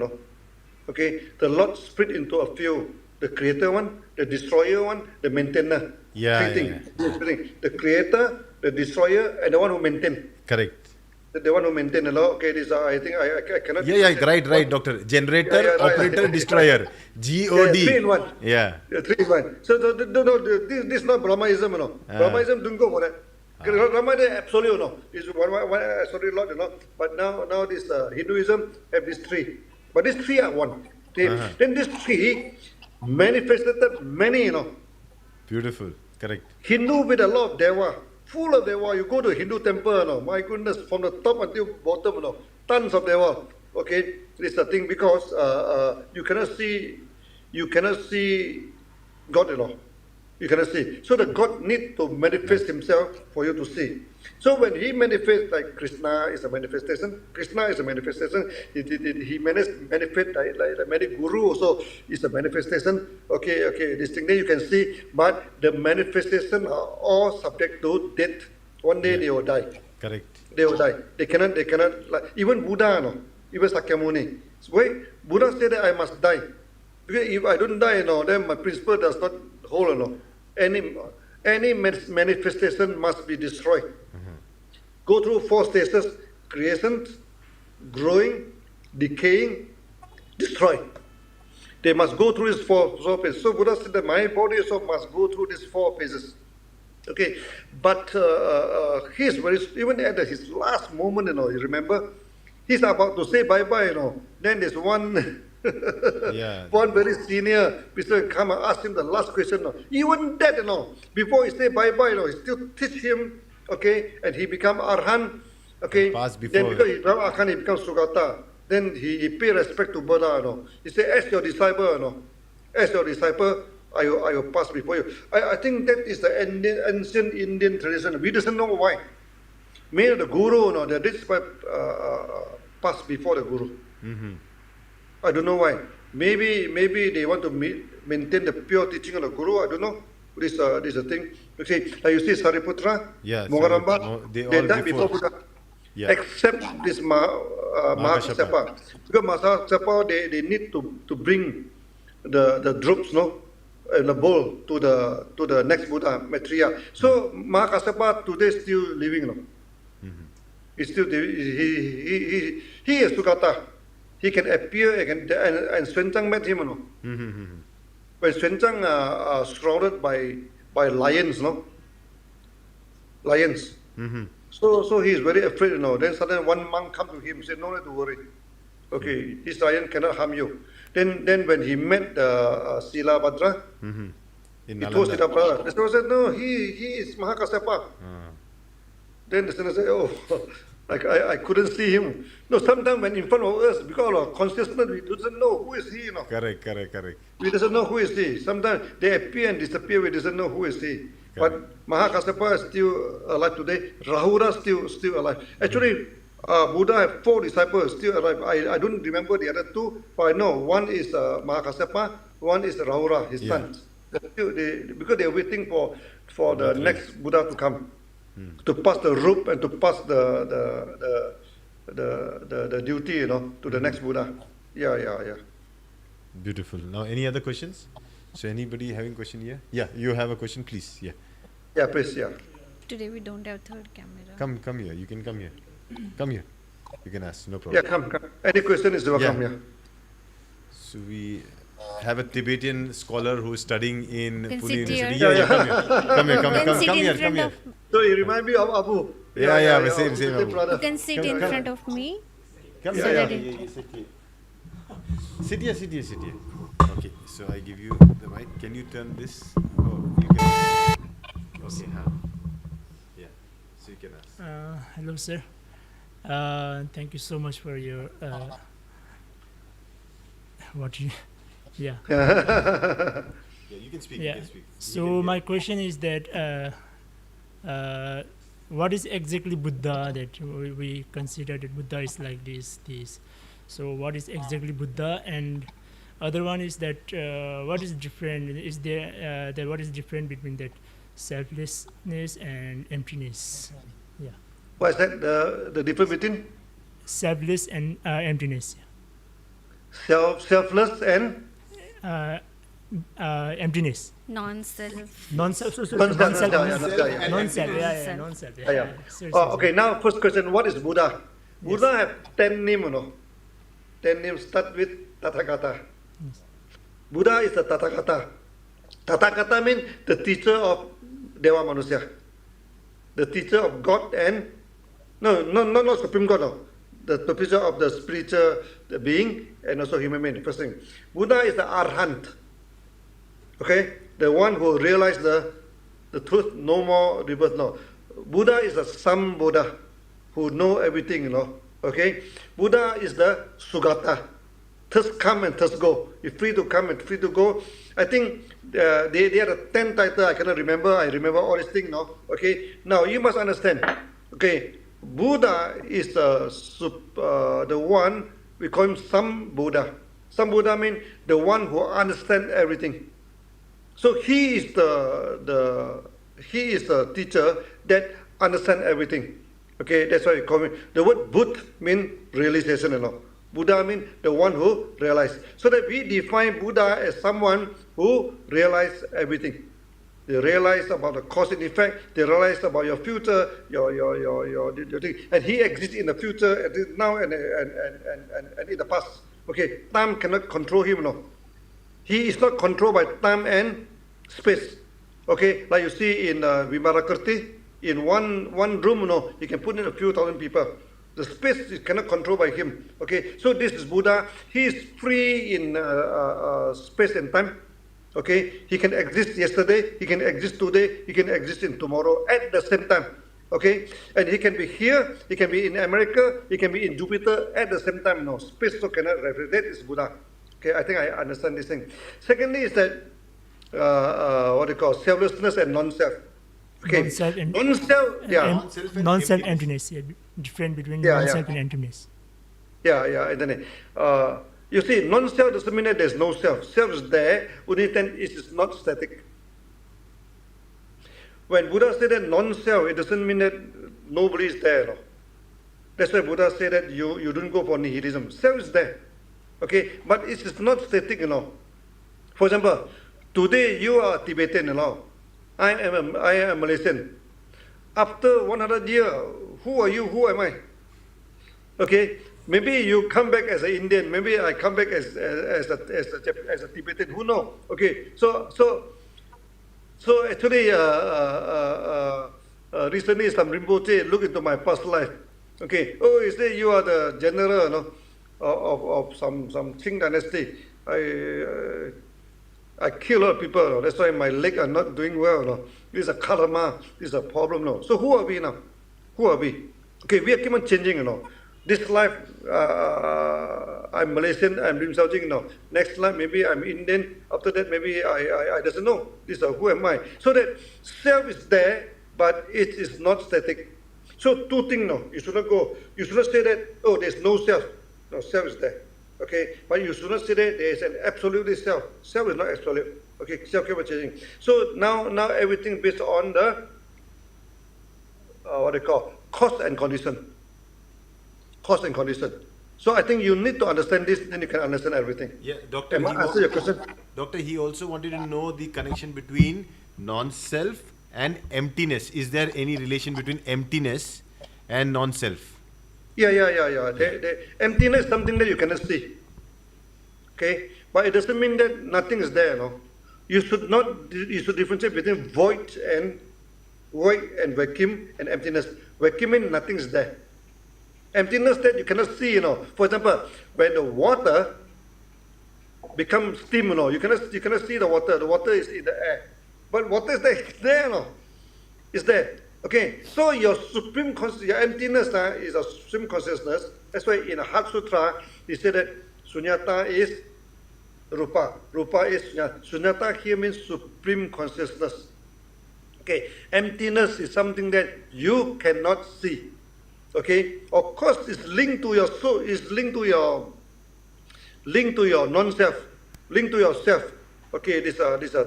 Okay, the Lord split into a few. The creator one, the destroyer one, the maintainer. Yeah, Three yeah, things. The creator, the destroyer, and the one who maintain. Correct. The one who maintain the law. Okay, this I think I cannot. Yeah, right, doctor. Generator, Yeah, right. operator, destroyer. God. three in one. Yeah. Yeah, 3 in 1. So this is not Brahmaism, Brahmaism don't go for that. Brahma is absolute, is one absolute Lord, But now this Hinduism have these 3. But these 3 are one. Then these 3 manifested many, Beautiful. Correct. Hindu with a lot of Deva, full of Deva. You go to a Hindu temple, my goodness, from the top until bottom, tons of Deva. Okay, this is the thing because you cannot see God, You cannot see. So the God need to manifest himself for you to see. So when he manifests, like Krishna is a manifestation, he manifest like many guru also is a manifestation. Okay, this thing there you can see, but the manifestation are all subject to death. One day they will die. Correct. They will die. They cannot like even Buddha, even Sakyamuni. Wait, Buddha said that I must die. Because if I don't die, then my principle does not hold, Any manifestation must be destroyed. Go through 4 stages: creation, growing, decaying, destroy. They must go through these 4 phases. So Buddha said that my body also must go through these 4 phases. Okay, but he's very, even at his last moment, you remember, he's about to say bye-bye, Then there's one Yeah. One very senior person come and ask him the last question. No. Even that, before he say bye-bye, he still teach him, okay, and he become Arhan, okay. Pass Then before. because he become Arhan, he become Sugata. Then he pay respect to Buddha, He say, as your disciple, as your disciple, I will pass before you. I think that is the ancient Indian tradition. We doesn't know why. Maybe the guru, the disciple pass before the guru. I don't know why. Maybe they want to maintain the pure teaching of the guru. I don't know. This is a thing. Okay, like you see Sariputra, Yeah, Mogaramba, they they all died before. before Buddha. Yeah. Except this Mahakassapa. Because Mahakassapa, they need to bring the drops, and the bowl to the next Buddha, Maitreya. So Mahakassapa today still living, He's still he is Sugata. He can appear and Swenchang met him, When Swenchang surrounded by lions, Lions. So he is very afraid, Then suddenly one monk come to him and said, no need to worry. Okay, this lion cannot harm you. Then when he met Sila Bhadra, In he told Nalanda. Sila Bhadra. The Sila said, no, he is Mahakassapa. Then the Sila said, oh, I couldn't see him. No, sometimes when in front of us, because of our consciousness, we doesn't know who is he, Correct. We doesn't know who is he. Sometimes they appear and disappear, we doesn't know who is he. But Mahakassapa is still alive today. Rahura still alive. Actually, Buddha have 4 disciples still alive. I don't remember the other 2, but I know one is Mahakassapa, one is Rahura, his son. Because they are waiting for the next Buddha to come, to pass the rope and to pass the duty, to the next Buddha. Yeah. Beautiful. Now, any other questions? So, anybody having question here? Yeah, you have a question, please. Yeah. Yeah, please, yeah. Today we don't have third camera. Come here. You can come here. Come here. You can ask. No Yeah, problem. come. Any question is welcome, yeah. So we have a Tibetan scholar who is studying in Can Pune sit University. here. Yeah, come here. Can sit in front Here. of So you remind me of Abu. Yeah, same, Abu, Abu. brother. You can sit in front of me. Come Yeah, here. yeah. Sit here. Sit here. Okay, so I give you the mic. Can you turn this? Oh, you can. Okay, yeah. So you can ask. Hello, sir. Thank you so much for your yeah. Yeah, you can speak. Yeah. You can speak. So my question is that what is exactly Buddha that we consider that Buddha is like this. So what is exactly Buddha, and other one is that what is different? Is there that what is different between that selflessness and emptiness? Yeah, What is that? The difference between selfless and emptiness. selfless and Emptiness. Non-self. Non-self. non-self. Non-self. Yeah. Non-self. Yeah. Seriously. Okay, now first question, what is Buddha? Buddha have 10 names, 10 names start with Tathagata. Buddha is the Tathagata. Tathagata means the teacher of Dewa Manusya. The teacher of God and, not Supreme God, no. The teacher of the spiritual being and also human being, first thing. Buddha is the Arhat. Okay? The one who realized the truth, no more rebirth, no. Buddha is the Sam Buddha who know everything, Okay? Buddha is the Sugata. Thus come and thus go. You're free to come and free to go. I think they are the 10 title. I cannot remember. I remember all these things, Okay? Now, you must understand. Okay? Buddha is the one, we call him Sam Buddha. Sam Buddha means the one who understands everything. So he is the teacher that understands everything. Okay, that's why we call him. The word Buddha means realization, Buddha means the one who realized. So that we define Buddha as someone who realized everything. They realize about the cause and effect. They realize about your future, your thing. And he exists in the future, and now and in the past. Okay, time cannot control him, He is not controlled by time and space. Okay, like you see in Vimarakriti, in one room, you can put in a few thousand people. The space is cannot control by him. Okay, so this is Buddha. He is free in space and time. Okay, he can exist yesterday, he can exist today, he can exist in tomorrow at the same time. Okay, and he can be here, he can be in America, he can be in Jupiter at the same time. No, space so cannot reference. That is Buddha. Okay, I think I understand this thing. Secondly, is that what do you call selflessness and non-self. Okay, Non-self and non-self, yeah. Non-self and non-self emptiness. emptiness. Yeah, different between Yeah, non-self yeah. and emptiness. Yeah, isn't it? You see, non-self doesn't mean that there's no self. Self is there, only then it is not static. When Buddha said that non-self, it doesn't mean that nobody is there. No? That's why Buddha said that you don't go for nihilism. Self is there, okay, but it is not static, For example, today you are Tibetan, I am a Malaysian. After 100 years, who are you? Who am I? Okay, maybe you come back as an Indian. Maybe I come back as a Tibetan. Who knows? Okay, so actually, recently some Rinpoche look into my past life. Okay, oh, he said you are the general, of some Qing dynasty. I kill a lot of people. That's why my legs are not doing well. This is a karma. This is a problem. So who are we now? Who are we? Okay, we are keep on changing. This life, I'm Malaysian. I'm Lim Sao Jing. Next life, maybe I'm Indian. After that, maybe I doesn't know. This who am I? So that self is there, but it is not static. So two things. You should not go. You should not say that. Oh, there's no self. No, self is there. Okay, but you should not say that there is an absolute self. Self is not absolute. Okay, self keep on changing. So now everything based on the what they call cause and condition. Cause and condition. So I think you need to understand this, then you can understand everything. Yeah, Doctor. Am I answer your question? Doctor, he also wanted to know the connection between non-self and emptiness. Is there any relation between emptiness and non-self? Yeah. The emptiness is something that you cannot see. Okay, but it doesn't mean that nothing is there. You should differentiate between void and vacuum and emptiness. Vacuum means nothing is there. Emptiness that you cannot see. For example, when the water becomes steam, you cannot see the water. The water is in the air, but water is there. It's there. Okay, so your your emptiness is a supreme consciousness. That's why in the Heart Sutra, he said that sunyata is rupa. Rupa is sunyata. Sunyata here means supreme consciousness. Okay, emptiness is something that you cannot see. Okay, of course, it's linked to your soul. It's linked to your non-self, linked to yourself. Okay, this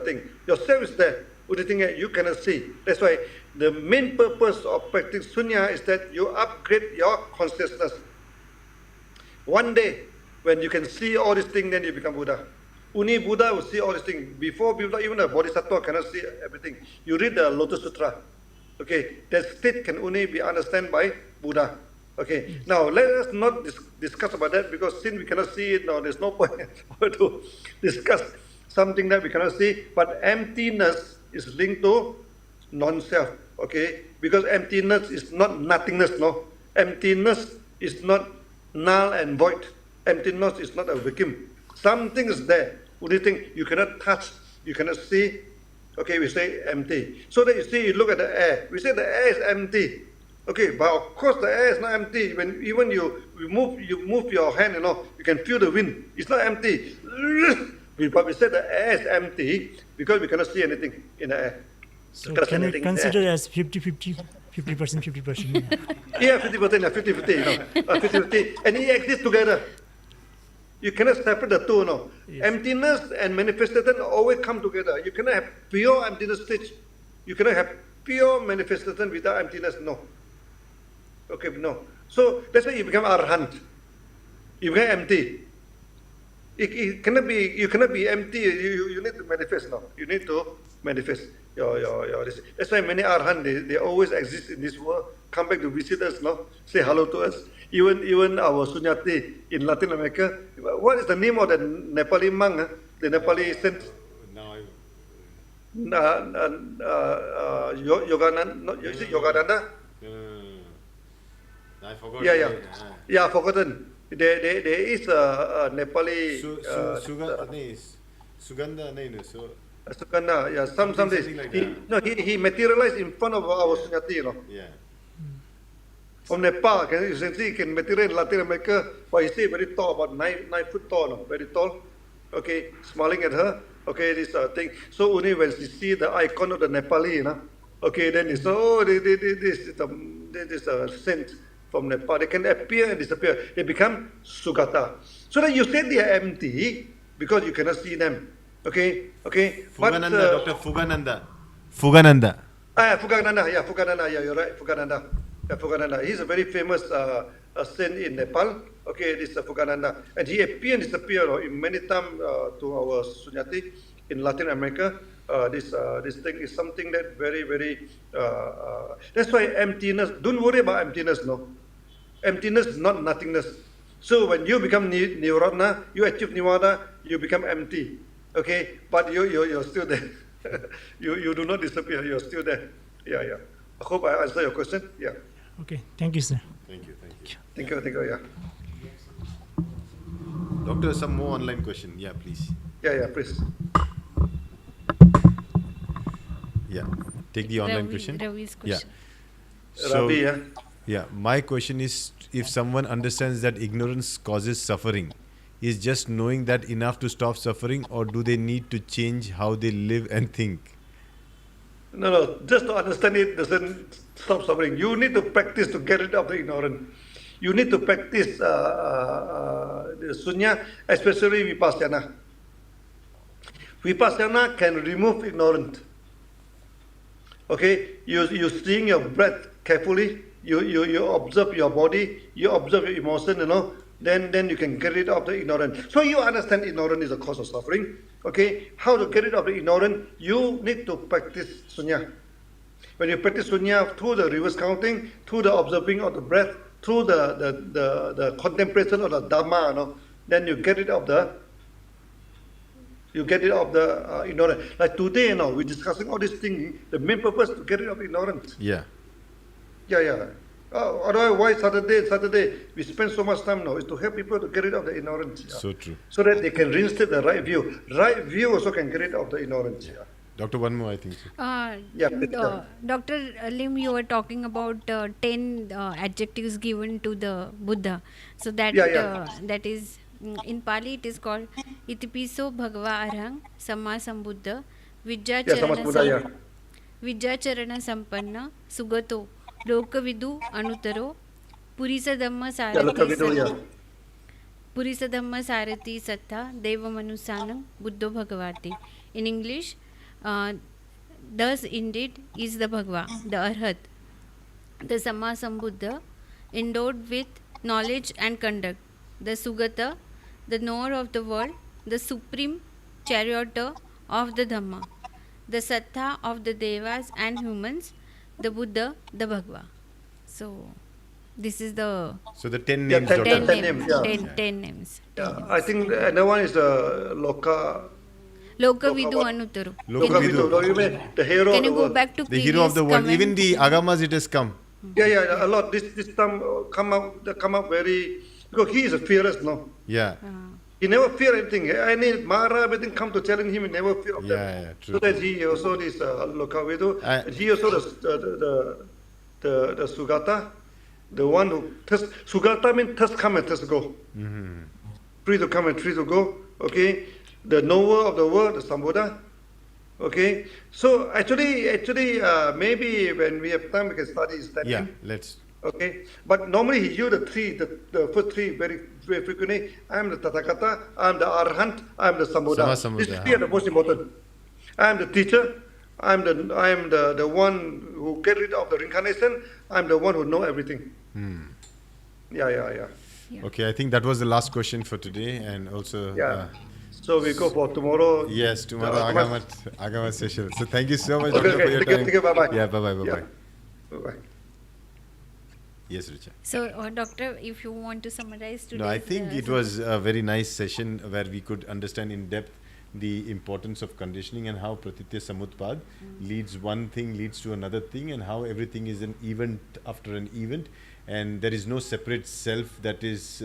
thing. Yourself is there. Only thing that you cannot see. That's why the main purpose of practicing sunya is that you upgrade your consciousness. One day, when you can see all these things, then you become Buddha. Only Buddha will see all these things. Before Buddha, even a Bodhisattva cannot see everything. You read the Lotus Sutra. Okay, that state can only be understood by Buddha. Okay, now let us not discuss about that, because since we cannot see it now, there's no point to discuss something that we cannot see. But emptiness is linked to non-self. Okay, because emptiness is not nothingness. No, emptiness is not null and void. Emptiness is not a vacuum. Something is there. Only thing you cannot touch, you cannot see. Okay, we say empty. So that you see, you look at the air. We say the air is empty. Okay, but of course the air is not empty. When even you move your hand, you can feel the wind. It's not empty. But we say the air is empty because we cannot see anything in the air. So can we consider as 50-50, 50%, 50%? Yeah, 50%, 50-50, 50-50. And it exists together. You cannot separate the two, Yes. Emptiness and manifestation always come together. You cannot have pure emptiness stage. You cannot have pure manifestation without emptiness, no. Okay, no. So that's why you become arahant. You become empty. It cannot be. You cannot be empty. You need to manifest now. You need to manifest your this. That's why many arahant they always exist in this world. Come back to visit us, say hello to us. Even our Sunyati in Latin America. What is the name of the Nepali monk? The Nepali saint? Yogananda? I I forgot. Yeah, yeah. Yeah, forgotten. There is a Nepali Sugandha, no, so Sukanda. Yeah, some days something like he that. no he materialized in front of our Sunyati, you know. Yeah. From Nepal, you can see he can materialize in Latin America, but he say very tall, about 9 foot tall, no? Very tall. Okay, smiling at her. Okay, this thing. So only when she see the icon of the Nepali, you know, okay, then it's oh, this is a saint from Nepal. They can appear and disappear. They become Sugata. So that you say they are empty because you cannot see them. Okay, okay. Fugananda, Dr. Fugananda. Fugananda. Fugananda, yeah, you're right, Fugananda. Yeah, Fugananda. He's a very famous saint in Nepal. Okay, this is Fugananda. And he appeared and disappeared in many times to our Sunyati in Latin America. This thing is something that very, that's why emptiness, don't worry about emptiness, no. Emptiness is not nothingness. So when you become Nirvana, you achieve Nirvana, you become empty. Okay, but you're still there. you do not disappear. You're still there. Yeah, yeah. I hope I answer your question. Yeah. Okay, thank you, sir. Thank you. Thank you. Yeah. Doctor, some more online question. Yeah, please. Yeah, please. Yeah. Take the online question. Ravi's Yeah. question. So, Ravi, yeah. yeah, my question is, if someone understands that ignorance causes suffering, is just knowing that enough to stop suffering, or do they need to change how they live and think? No. Just to understand it doesn't stop suffering. You need to practice to get rid of the ignorance. You need to practice the sunya, especially vipassana. Vipassana can remove ignorance. Okay, you seeing your breath carefully. You observe your body. You observe your emotion. You know. Then you can get rid of the ignorance. So you understand ignorance is a cause of suffering. Okay, how to get rid of the ignorance? You need to practice sunya. When you practice sunya through the reverse counting, through the observing of the breath, through the contemplation of the dharma, you know, then you get rid of the ignorance. Like today, you know, we're discussing all these things. The main purpose to get rid of ignorance. Yeah. Yeah. Otherwise, why Saturday? We spend so much time now is to help people to get rid of the ignorance. Yeah. So true. So that they can reinstate the right view. Right view also can get rid of the ignorance. Yeah. Doctor, one more, I think. So. Dr. Lim, you were talking about 10 adjectives given to the Buddha. So that that is in Pali it is called Itipiso Bhagava Arhang Samma Sambuddha Vijjacharana Sampanna Sugato Lokavidu Anutaro Purisa Dhamma Sarati Sattha Devamanusanam Buddho Bhagavati. In English, thus indeed is the Bhagava, the Arhat, the Samma Sambuddha, endowed with knowledge and conduct, the Sugata, the knower of the world, the supreme charioteer of the Dhamma, the Sattha of the Devas and humans, the Buddha, the Bhagava. So, this is the So the 10 names, 10 Doctor. 10 names, yeah. 10 names. Yeah, I think another one is Loka Lokavidu Anutaru. Lokavidu, the hero Can of the you go world. back to The hero of the world. previous Even the Agamas, it has come. Yeah, a lot. This time come up very, because he is a fearless, no. Yeah. He never fear anything. Any Mara, everything come to challenge him, he never fear of them. Yeah, true. So that he also this Lokavidu, and he also the Sugata, the one who test. Sugata means test come and test go. Free to come and free to go. Okay, the knower of the world, the Sambuddha. Okay, so actually, maybe when we have time, we can study standing. Yeah, let's. Okay, but normally he use the first three very frequently. I am the Tathagata, I am the Arhat, I am the Sambuddha. These three are the most important. I am the teacher. I am the one who get rid of the reincarnation. I am the one who know everything. Yeah. Okay, I think that was the last question for today, and also. Yeah. So we go for tomorrow. Yes, tomorrow Agamat session. So thank you so much, Okay, Doctor, for your time. Thank you, bye-bye. Yeah, bye-bye. Yeah. Bye-bye. Yes, Wrucha. So, Doctor, if you want to summarize today. No, I think it was a very nice session where we could understand in depth the importance of conditioning and how Pratitya Samutpad leads one thing leads to another thing, and how everything is an event after an event, and there is no separate self that is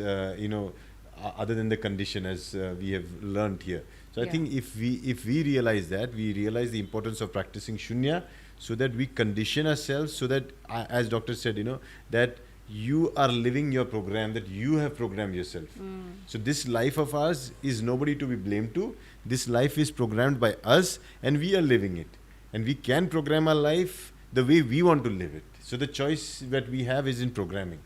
other than the condition, as we have learned here. So I Yeah. think if we realize that, we realize the importance of practicing shunya, so that we condition ourselves, so that as doctor said, that you are living your program, that you have programmed yourself. So this life of ours is nobody to be blamed to. This life is programmed by us, and we are living it, and we can program our life the way we want to live it. So the choice that we have is in programming.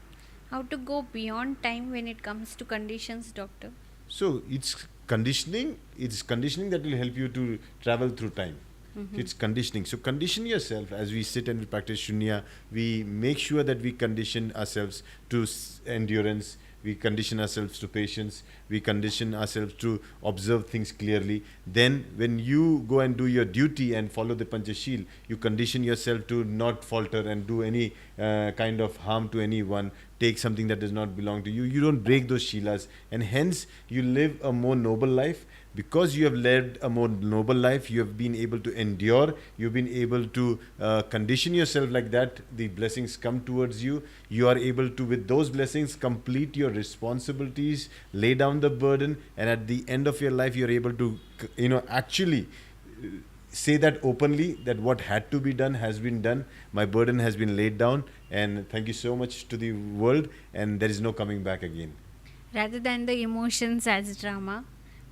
How to go beyond time when it comes to conditions, doctor? So it's conditioning that will help you to travel through time. It's conditioning. So condition yourself. As we sit and we practice shunya, we make sure that we condition ourselves to endurance, we condition ourselves to patience, we condition ourselves to observe things clearly. Then when you go and do your duty and follow the Panchashil, you condition yourself to not falter and do any kind of harm to anyone, take something that does not belong to you. You don't break those shilas, and hence you live a more noble life. Because you have led a more noble life, you have been able to endure, you've been able to condition yourself like that, the blessings come towards you. You are able to, with those blessings, complete your responsibilities, lay down the burden, and at the end of your life, you're able to, actually say that openly, that what had to be done has been done, my burden has been laid down, and thank you so much to the world, and there is no coming back again. Rather than the emotions as drama,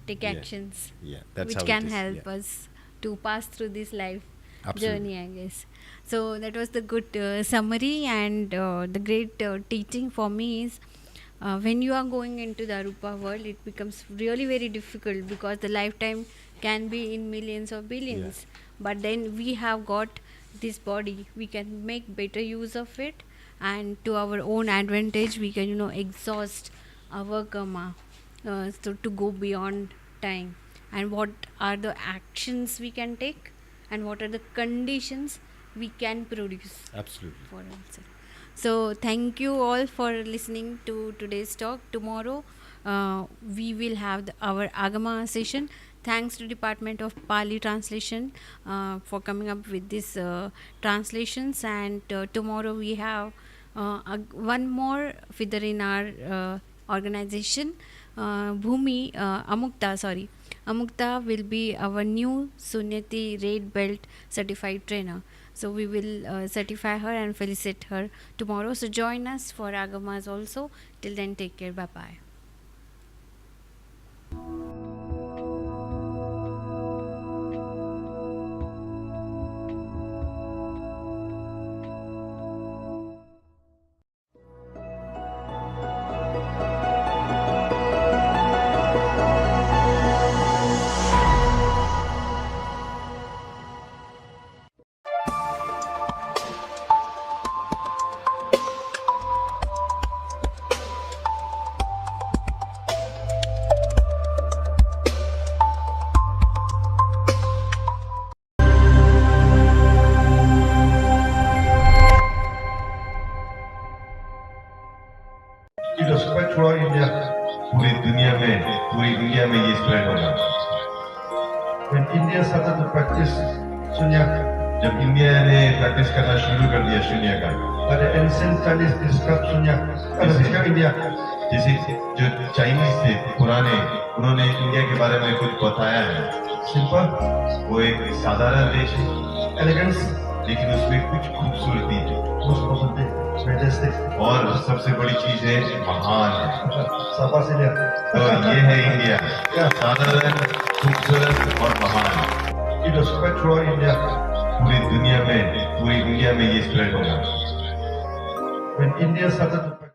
take Yeah. actions, Yeah, that's which how can it is. help Yeah. us to pass through this life Absolutely. journey, I guess. So that was the good summary, and the great teaching for me is when you are going into the Arupa world, it becomes really very difficult, because the lifetime can be in millions or billions. But then we have got this body, we can make better use of it, and to our own advantage, we can exhaust our karma, so to go beyond time. And what are the actions we can take, and what are the conditions we can produce Absolutely. for ourselves. So thank you all for listening to today's talk. Tomorrow we will have our Agama session. Thanks to Department of Pali Translation for coming up with these translations. And tomorrow we have one more figure in our organization, Bhumi Amukta will be our new Sunyati Red Belt certified trainer. So we will certify her and felicitate her tomorrow. So join us for Agamas also. Till then, take care. Bye bye. It was spread throughout India. पूरी दुनिया में ये spread होगा. When India started to practice Sunya, जब India ने practice करना शुरू कर दिया शून्य का, but the ancient Chinese described Sunya, described India. जैसे जो चाइनीज थे पुराने, उन्होंने इंडिया के बारे में कुछ बताया है. Simple, वो एक साधारण देश है, elegance, लेकिन उसमें कुछ खूबसूरती है, most importantly, majestic. और सबसे बड़ी चीज है महान है. Sabas India. तो ये है इंडिया, साधारण, खूबसूरत और महान. It was spread throughout India. पूरी दुनिया में ये स्प्रेड होगा. When India started to